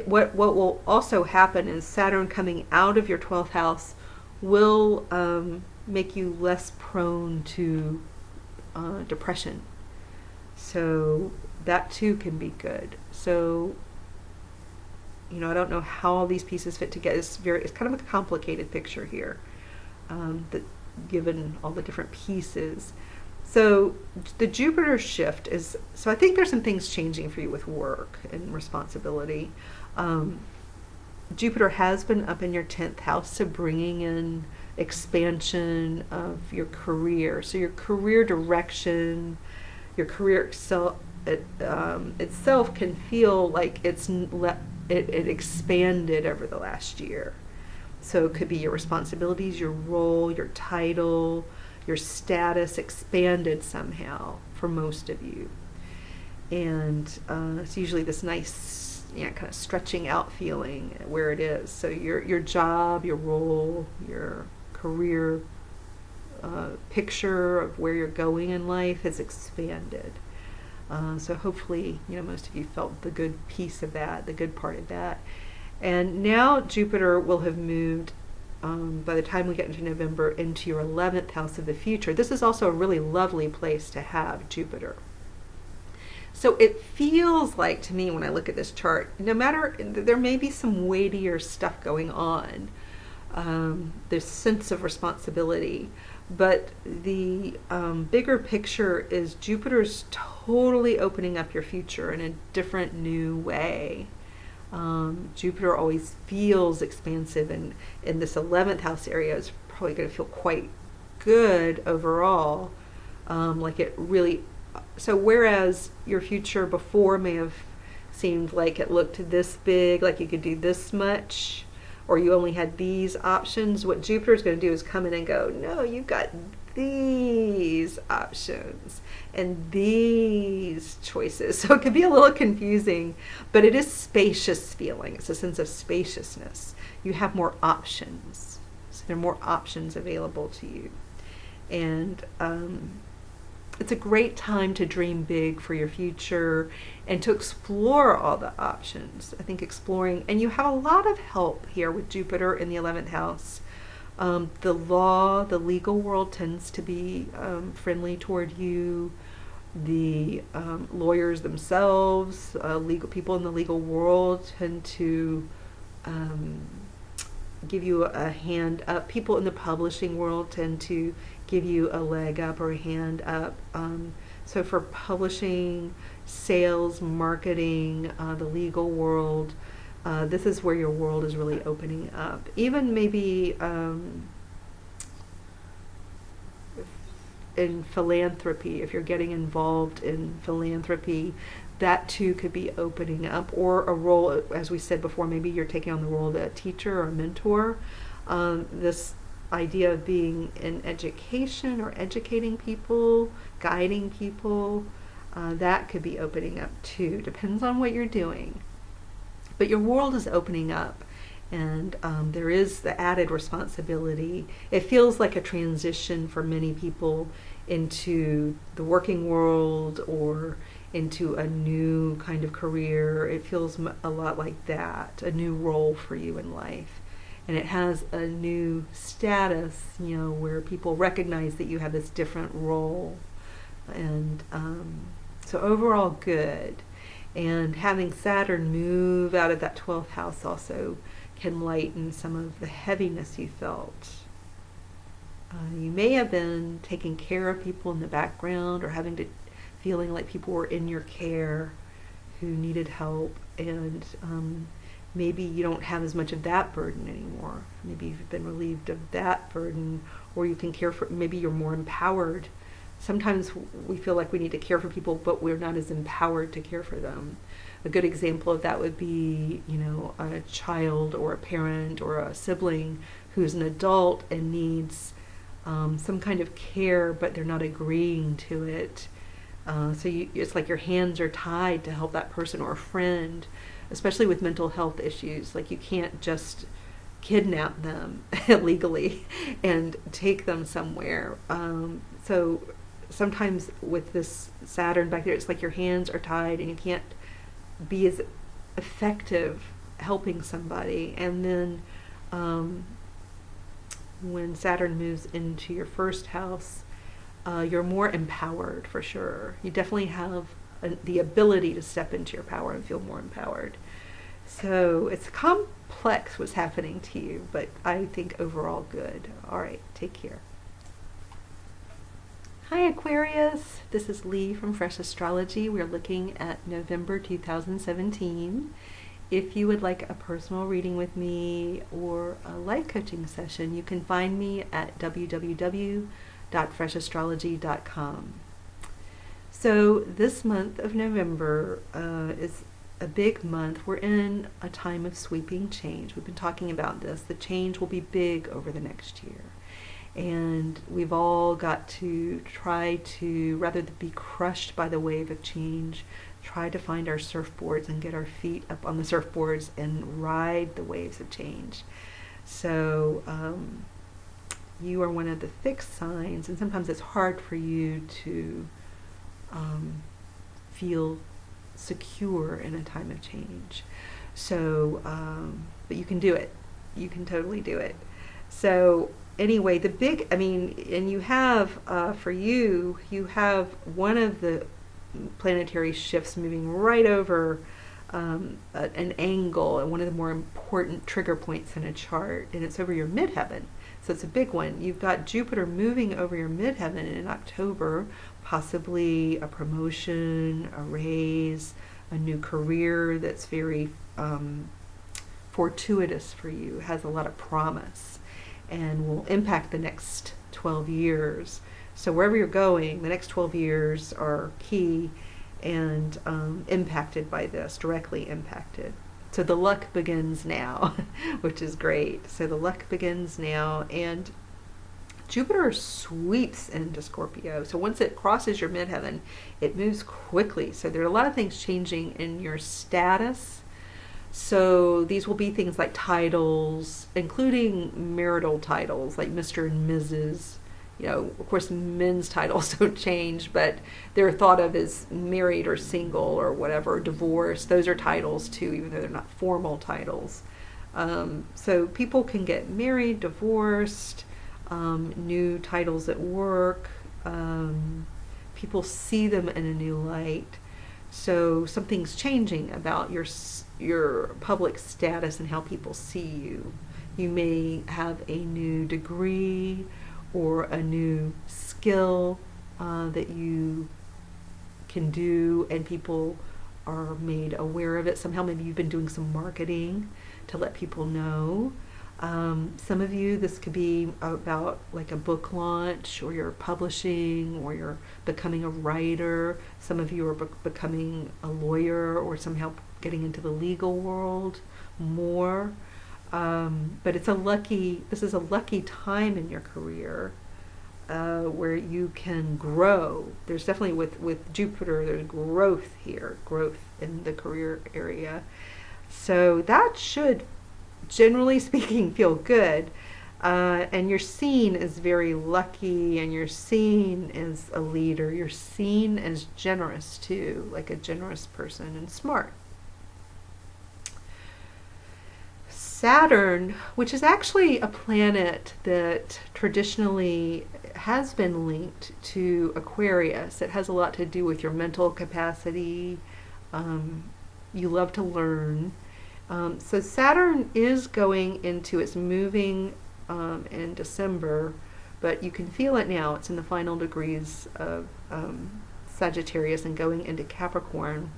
What will also happen is Saturn coming out of your 12th house will make you less prone to depression. So that too can be good. So I don't know how all these pieces fit together. It's kind of a complicated picture here. That given all the different pieces. So the Jupiter shift is, so I think there's some things changing for you with work and responsibility. Jupiter has been up in your 10th house, so bringing in expansion of your career. So your career direction, your career itself can feel like it expanded over the last year. So it could be your responsibilities, your role, your title, your status expanded somehow for most of you. And it's usually this nice, kind of stretching out feeling where it is. So your job, your role, your career picture of where you're going in life has expanded. So hopefully, most of you felt the good piece of that, the good part of that. And now Jupiter will have moved, by the time we get into November, into your 11th house of the future. This is also a really lovely place to have Jupiter. So it feels like to me when I look at this chart, no matter, there may be some weightier stuff going on, this sense of responsibility, but the bigger picture is Jupiter's totally opening up your future in a different, new way. Jupiter always feels expansive, and in this 11th house area is probably going to feel quite good overall, like it really So whereas your future before may have seemed like it looked this big, like you could do this much, or you only had these options, what Jupiter is going to do is come in and go, no, you've got these options and these choices. So it can be a little confusing, but it is spacious feeling. It's a sense of spaciousness. You have more options. So there are more options available to you. And it's a great time to dream big for your future and to explore all the options. I think exploring, and you have a lot of help here with Jupiter in the 11th house. The legal world tends to be friendly toward you. The lawyers themselves, legal people in the legal world tend to give you a hand up. People in the publishing world tend to give you a leg up or a hand up. So for publishing, sales, marketing, the legal world, this is where your world is really opening up. Even maybe in philanthropy, if you're getting involved in philanthropy, that too could be opening up. Or a role, as we said before, maybe you're taking on the role of a teacher or a mentor. This idea of being in education or educating people, guiding people, that could be opening up too. Depends on what you're doing. But your world is opening up, and there is the added responsibility. It feels like a transition for many people into the working world or into a new kind of career. It feels a lot like that, a new role for you in life. And it has a new status, where people recognize that you have this different role. And so overall good. And having Saturn move out of that 12th house also can lighten some of the heaviness you felt. You may have been taking care of people in the background or feeling like people were in your care who needed help, and maybe you don't have as much of that burden anymore. Maybe you've been relieved of that burden, or you can care for, maybe you're more empowered. Sometimes we feel like we need to care for people, but we're not as empowered to care for them. A good example of that would be, a child or a parent or a sibling who's an adult and needs some kind of care, but they're not agreeing to it. It's like your hands are tied to help that person, or a friend, especially with mental health issues. Like you can't just kidnap them illegally and take them somewhere. So sometimes with this Saturn back there, it's like your hands are tied and you can't be as effective helping somebody. And then when Saturn moves into your first house, you're more empowered for sure. You definitely have the ability to step into your power and feel more empowered. So it's complex what's happening to you, but I think overall good. All right, take care. Hi Aquarius, this is Lee from Fresh Astrology. We're looking at November 2017. If you would like a personal reading with me or a life coaching session, you can find me at www.freshastrology.com. So this month of November is a big month. We're in a time of sweeping change. We've been talking about this. The change will be big over the next year. And we've all got to try to, rather than be crushed by the wave of change, try to find our surfboards and get our feet up on the surfboards and ride the waves of change. So you are one of the fixed signs, and sometimes it's hard for you to feel secure in a time of change. So, but you can do it. You can totally do it. So anyway, and you have, for you have one of the planetary shifts moving right over an angle, and one of the more important trigger points in a chart, and it's over your midheaven. So it's a big one. You've got Jupiter moving over your midheaven in October, possibly a promotion, a raise, a new career that's very fortuitous for you, has a lot of promise, and will impact the next 12 years. So wherever you're going, the next 12 years are key and impacted by this, directly impacted. So the luck begins now, which is great. So the luck begins now, and Jupiter sweeps into Scorpio. So once it crosses your midheaven, it moves quickly. So there are a lot of things changing in your status. So these will be things like titles, including marital titles like Mr. and Mrs. You know, of course, men's titles don't change, but they're thought of as married or single or whatever, divorced. Those are titles too, even though they're not formal titles. So people can get married, divorced, new titles at work. People see them in a new light. So something's changing about your public status and how people see you. You may have a new degree or a new skill that you can do, and people are made aware of it. Somehow maybe you've been doing some marketing to let people know. Some of you, this could be about like a book launch, or you're publishing, or you're becoming a writer. Some of you are becoming a lawyer, or somehow getting into the legal world more. But this is a lucky time in your career where you can grow. There's definitely with Jupiter, there's growth here, growth in the career area. So that should, generally speaking, feel good. And you're seen as very lucky, and you're seen as a leader. You're seen as generous too, like a generous person, and smart. Saturn, which is actually a planet that traditionally has been linked to Aquarius. It has a lot to do with your mental capacity. You love to learn. So Saturn is going into, it's moving in December, but you can feel it now. It's in the final degrees of Sagittarius and going into Capricorn.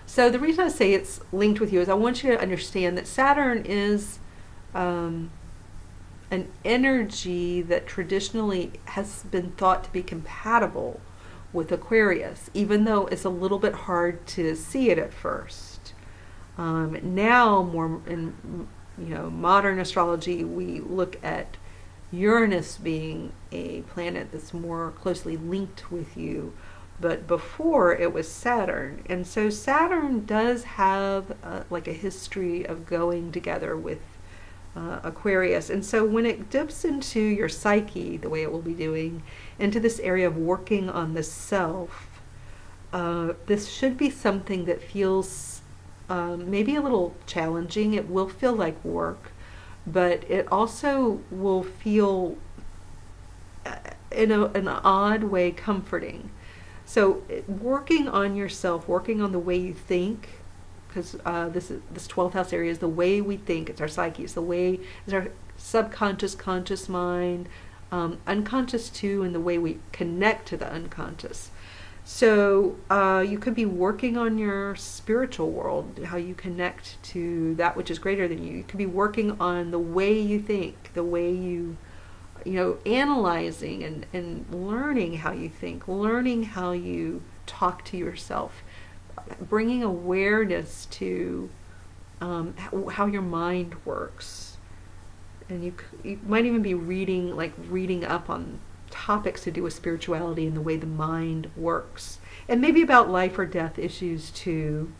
So the reason I say it's linked with you is I want you to understand that Saturn is an energy that traditionally has been thought to be compatible with Aquarius, even though it's a little bit hard to see it at first. Now, more in modern astrology, we look at Uranus being a planet that's more closely linked with you. But before, it was Saturn. And so Saturn does have like a history of going together with Aquarius. And so when it dips into your psyche, the way it will be doing, into this area of working on the self, this should be something that feels maybe a little challenging. It will feel like work, but it also will feel in an odd way comforting. So working on yourself, working on the way you think, because this 12th house area is the way we think. It's our psyche. It's our subconscious, conscious mind, unconscious too, and the way we connect to the unconscious. So you could be working on your spiritual world, how you connect to that which is greater than you. You could be working on the way you think, the way you analyzing and learning how you think, learning how you talk to yourself, bringing awareness to how your mind works. And you might even be reading up on topics to do with spirituality and the way the mind works, and maybe about life or death issues too.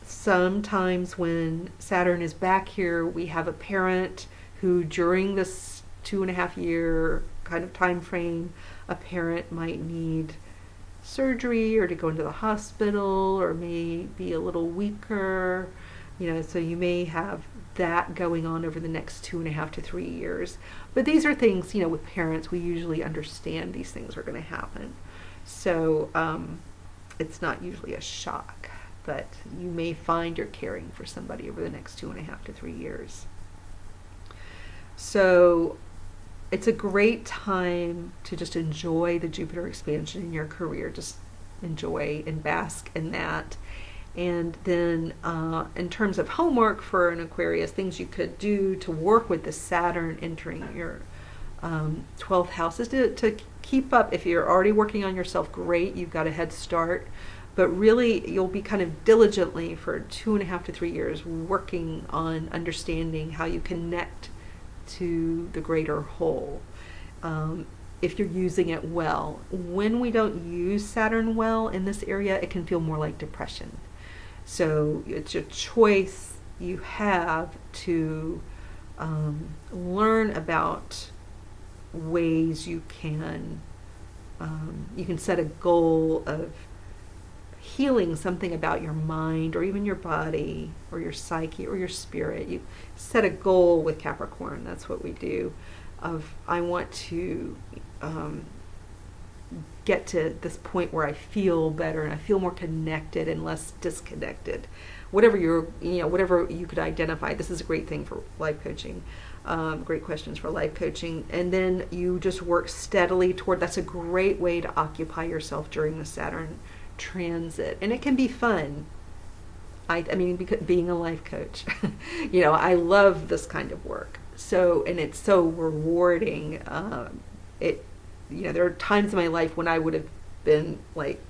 Sometimes when Saturn is back here, we have a parent who, during this 2.5 year kind of time frame, a parent might need surgery or to go into the hospital, or may be a little weaker, so you may have that going on over the next 2.5 to 3 years. But these are things, with parents, we usually understand these things are going to happen. So it's not usually a shock, but you may find you're caring for somebody over the next 2.5 to 3 years. So it's a great time to just enjoy the Jupiter expansion in your career. Just enjoy and bask in that. And then in terms of homework for an Aquarius, things you could do to work with the Saturn entering your 12th house is to keep up. If you're already working on yourself, great, you've got a head start. But really, you'll be kind of diligently for 2.5 to 3 years working on understanding how you connect to the greater whole. If you're using it well. When we don't use Saturn well in this area, it can feel more like depression. So it's a choice you have to learn about ways you can set a goal of healing something about your mind or even your body or your psyche or your spirit. You set a goal with Capricorn. That's what we do. I want to get to this point where I feel better and I feel more connected and less disconnected. Whatever you could identify. This is a great thing for life coaching. Great questions for life coaching. And then you just work steadily toward. That's a great way to occupy yourself during the Saturn transit, and it can be fun. I mean, because being a life coach, I love this kind of work. So, and it's so rewarding. There are times in my life when I would have been like,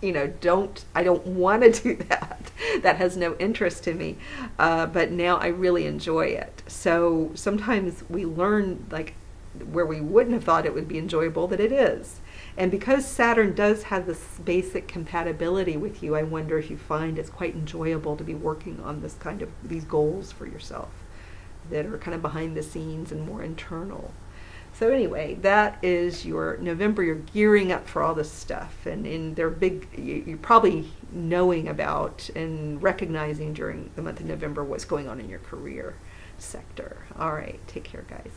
I don't want to do that. That has no interest to me. But now I really enjoy it. So sometimes we learn, like, where we wouldn't have thought it would be enjoyable, that it is. And because Saturn does have this basic compatibility with you, I wonder if you find it's quite enjoyable to be working on these goals for yourself that are kind of behind the scenes and more internal. So anyway, that is your November. You're gearing up for all this stuff, and they're big. You're probably knowing about and recognizing during the month of November what's going on in your career sector. All right, take care, guys.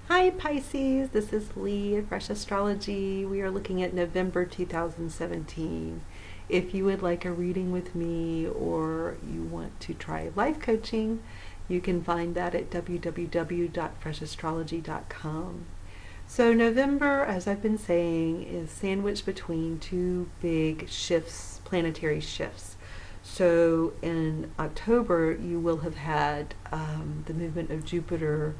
Hi Pisces, this is Lee at Fresh Astrology. We are looking at November 2017. If you would like a reading with me or you want to try life coaching, you can find that at www.freshastrology.com. So November, as I've been saying, is sandwiched between two big shifts, planetary shifts. So in October, you will have had the movement of Jupiter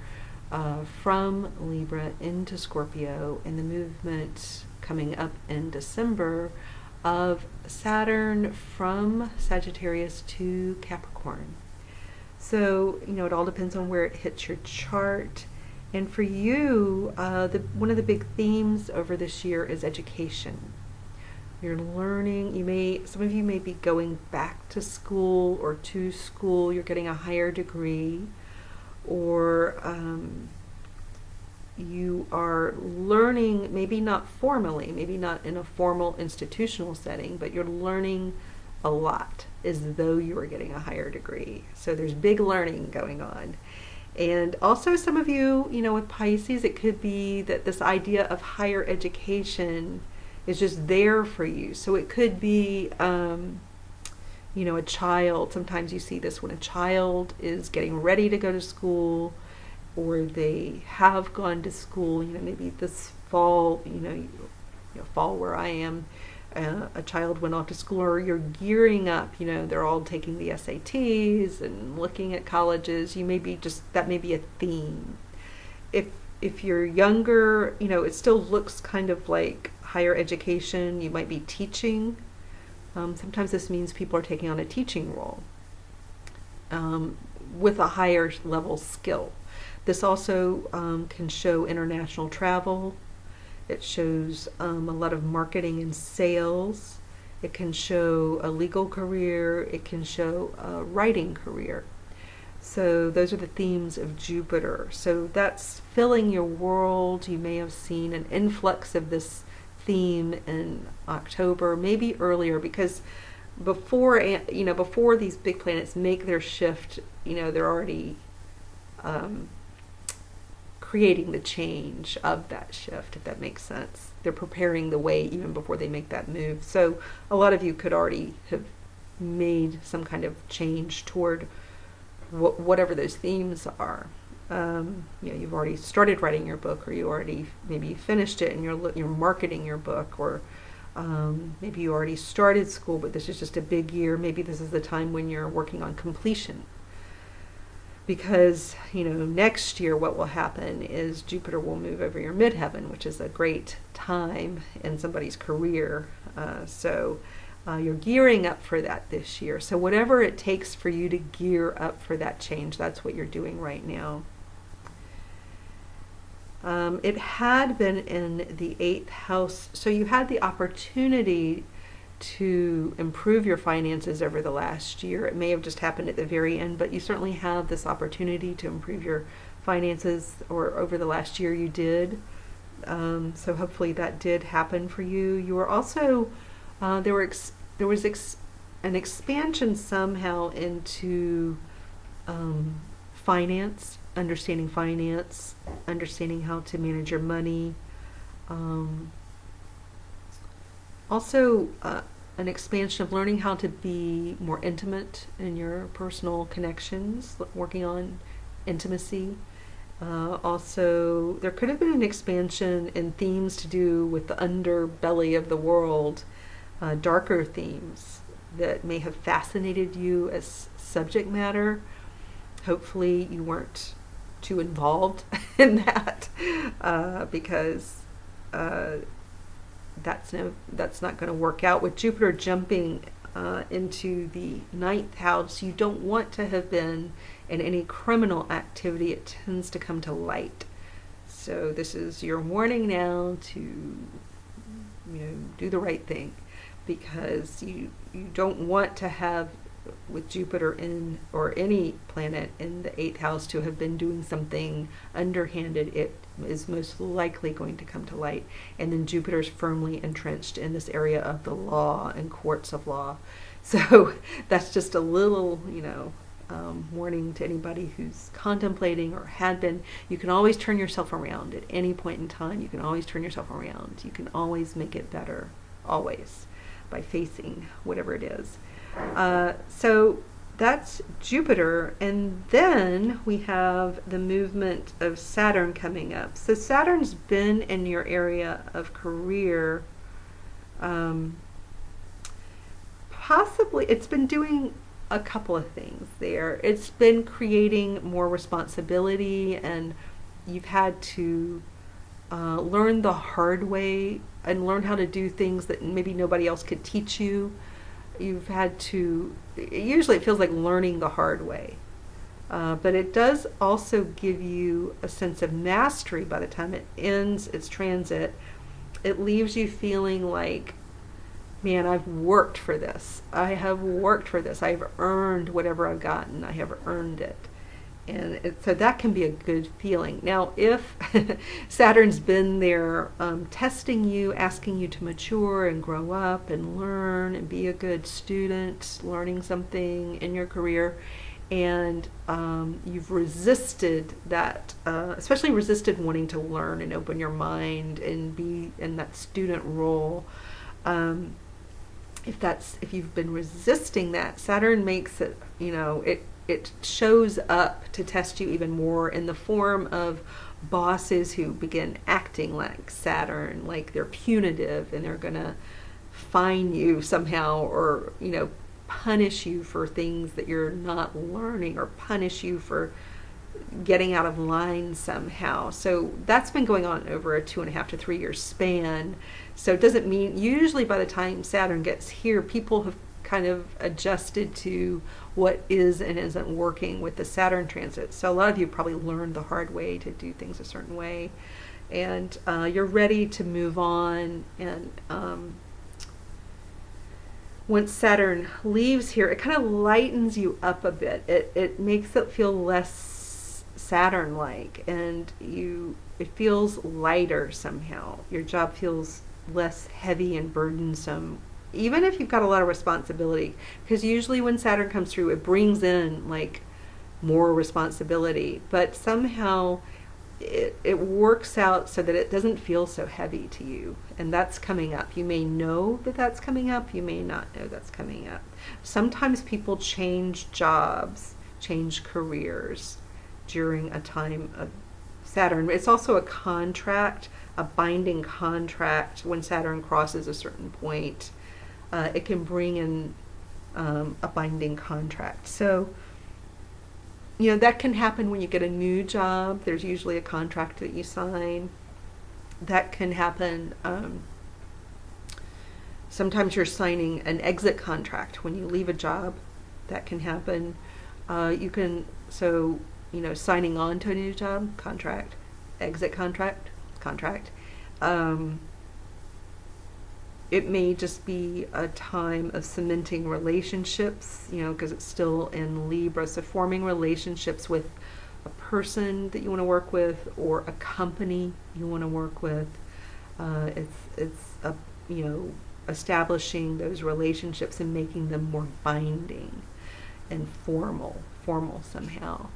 from Libra into Scorpio, and the movement coming up in December of Saturn from Sagittarius to Capricorn. So, it all depends on where it hits your chart. And for you, one of the big themes over this year is education. You're learning, some of you may be going back to school or to school, you're getting a higher degree, or you are learning, maybe not formally, maybe not in a formal institutional setting, but you're learning a lot as though you were getting a higher degree. So there's big learning going on. And also some of you, with Pisces, it could be that this idea of higher education is just there for you. So it could be, a child. Sometimes you see this when a child is getting ready to go to school, or they have gone to school, maybe this fall, fall where I am, a child went off to school, or you're gearing up, they're all taking the SATs and looking at colleges. That may be a theme. If you're younger, it still looks kind of like higher education. You might be teaching. Sometimes this means people are taking on a teaching role with a higher level skill. This also can show international travel. It shows a lot of marketing and sales. It can show a legal career. It can show a writing career. So those are the themes of Jupiter. So that's filling your world. You may have seen an influx of this theme in October, maybe earlier, because before these big planets make their shift, they're already creating the change of that shift, if that makes sense. They're preparing the way even before they make that move. So a lot of you could already have made some kind of change toward whatever those themes are. You've already started writing your book, or you already maybe finished it and you're marketing your book, or maybe you already started school, but this is just a big year. Maybe this is the time when you're working on completion. because, next year what will happen is Jupiter will move over your midheaven, which is a great time in somebody's career. So you're gearing up for that this year. So whatever it takes for you to gear up for that change, that's what you're doing right now. It had been in the 8th house, so you had the opportunity to improve your finances over the last year. It may have just happened at the very end, but you certainly have this opportunity to improve your finances, or over the last year you did. So hopefully that did happen for you. You were also, there was an expansion somehow into finance, understanding how to manage your money. Also, an expansion of learning how to be more intimate in your personal connections, working on intimacy. Also, there could have been an expansion in themes to do with the underbelly of the world, darker themes that may have fascinated you as subject matter. Hopefully you weren't too involved in that, because that's not going to work out. With Jupiter jumping into the 9th house, you don't want to have been in any criminal activity. It tends to come to light. So this is your warning now to do the right thing, because you don't want to have, with Jupiter in, or any planet in the 8th house, to have been doing something underhanded. It is most likely going to come to light. And then Jupiter's firmly entrenched in this area of the law and courts of law. So that's just a little, warning to anybody who's contemplating or had been. You can always turn yourself around at any point in time. You can always turn yourself around. You can always make it better, always, by facing whatever it is. So that's Jupiter, and then we have the movement of Saturn coming up. So Saturn's been in your area of career. Possibly, it's been doing a couple of things there. It's been creating more responsibility, and you've had to learn the hard way and learn how to do things that maybe nobody else could teach you. You've had to, usually it feels like learning the hard way. But it does also give you a sense of mastery by the time it ends its transit. It leaves you feeling like, man, I've worked for this. I have worked for this. I've earned whatever I've gotten. I have earned it. And so that can be a good feeling. Now, if Saturn's been there testing you, asking you to mature and grow up and learn and be a good student, learning something in your career, and you've resisted that, especially resisted wanting to learn and open your mind and be in that student role, if you've been resisting that, Saturn makes it, it shows up to test you even more in the form of bosses who begin acting like Saturn, like they're punitive and they're going to fine you somehow, or, punish you for things that you're not learning, or punish you for getting out of line somehow. So that's been going on over a 2.5 to 3 year span. So it doesn't mean, usually by the time Saturn gets here, people have kind of adjusted to what is and isn't working with the Saturn transit. So a lot of you probably learned the hard way to do things a certain way, and you're ready to move on. And once Saturn leaves here, it kind of lightens you up a bit. It makes it feel less Saturn-like, and it feels lighter somehow. Your job feels less heavy and burdensome, even if you've got a lot of responsibility, because usually when Saturn comes through, it brings in like more responsibility, but somehow it works out so that it doesn't feel so heavy to you. And that's coming up. You may know that that's coming up. You may not know that's coming up. Sometimes people change jobs, change careers during a time of Saturn. It's also a contract, a binding contract. When Saturn crosses a certain point, it can bring in a binding contract. So that can happen when you get a new job. There's usually a contract that you sign. That can happen. Sometimes you're signing an exit contract when you leave a job. That can happen. Signing on to a new job, contract, exit contract. It may just be a time of cementing relationships, because it's still in Libra. So forming relationships with a person that you want to work with or a company you want to work with. Establishing those relationships and making them more binding and formal somehow.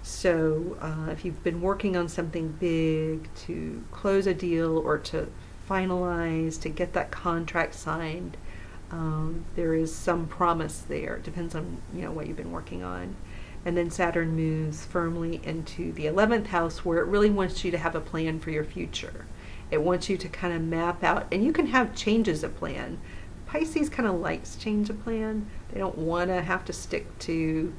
So if you've been working on something big to close a deal or to finalize, to get that contract signed, there is some promise there. It depends on what you've been working on. And then Saturn moves firmly into the 11th house, where it really wants you to have a plan for your future. It wants you to kind of map out, and you can have changes of plan. Pisces kind of likes change of plan. They don't want to have to stick to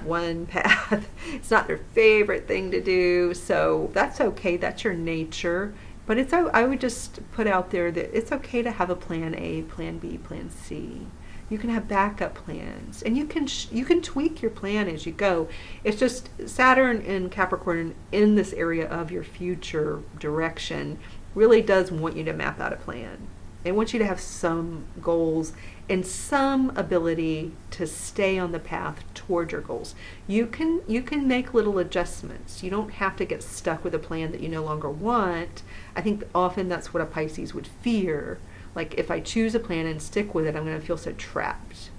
one path. It's not their favorite thing to do, so that's okay. That's your nature. But I would just put out there that it's okay to have a plan A, plan B, plan C. You can have backup plans, and you can tweak your plan as you go. It's just Saturn in Capricorn in this area of your future direction really does want you to map out a plan. It wants you to have some goals and some ability to stay on the path toward your goals. You can make little adjustments. You don't have to get stuck with a plan that you no longer want. I think often that's what a Pisces would fear. Like, if I choose a plan and stick with it, I'm going to feel so trapped.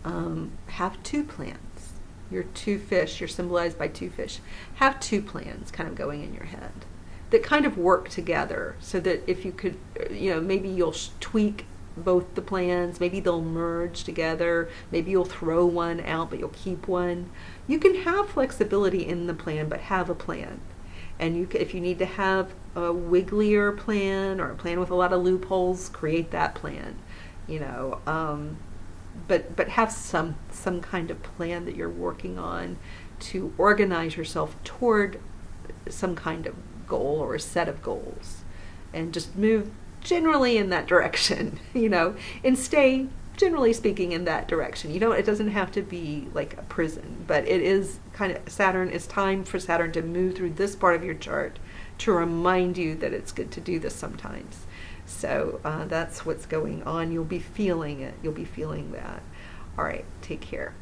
Have two plans. You're two fish. You're symbolized by two fish. Have two plans kind of going in your head that kind of work together, so that if you could, maybe you'll tweak both the plans. Maybe they'll merge together. Maybe you'll throw one out, but you'll keep one. You can have flexibility in the plan, but have a plan. And if you need to have a wigglier plan or a plan with a lot of loopholes, create that plan. But have some kind of plan that you're working on to organize yourself toward some kind of goal or a set of goals, and just move generally in that direction, and stay, generally speaking, in that direction. It doesn't have to be like a prison, but it is kind of it's time for Saturn to move through this part of your chart to remind you that it's good to do this sometimes. So that's what's going on. You'll be feeling it. You'll be feeling that. All right, take care.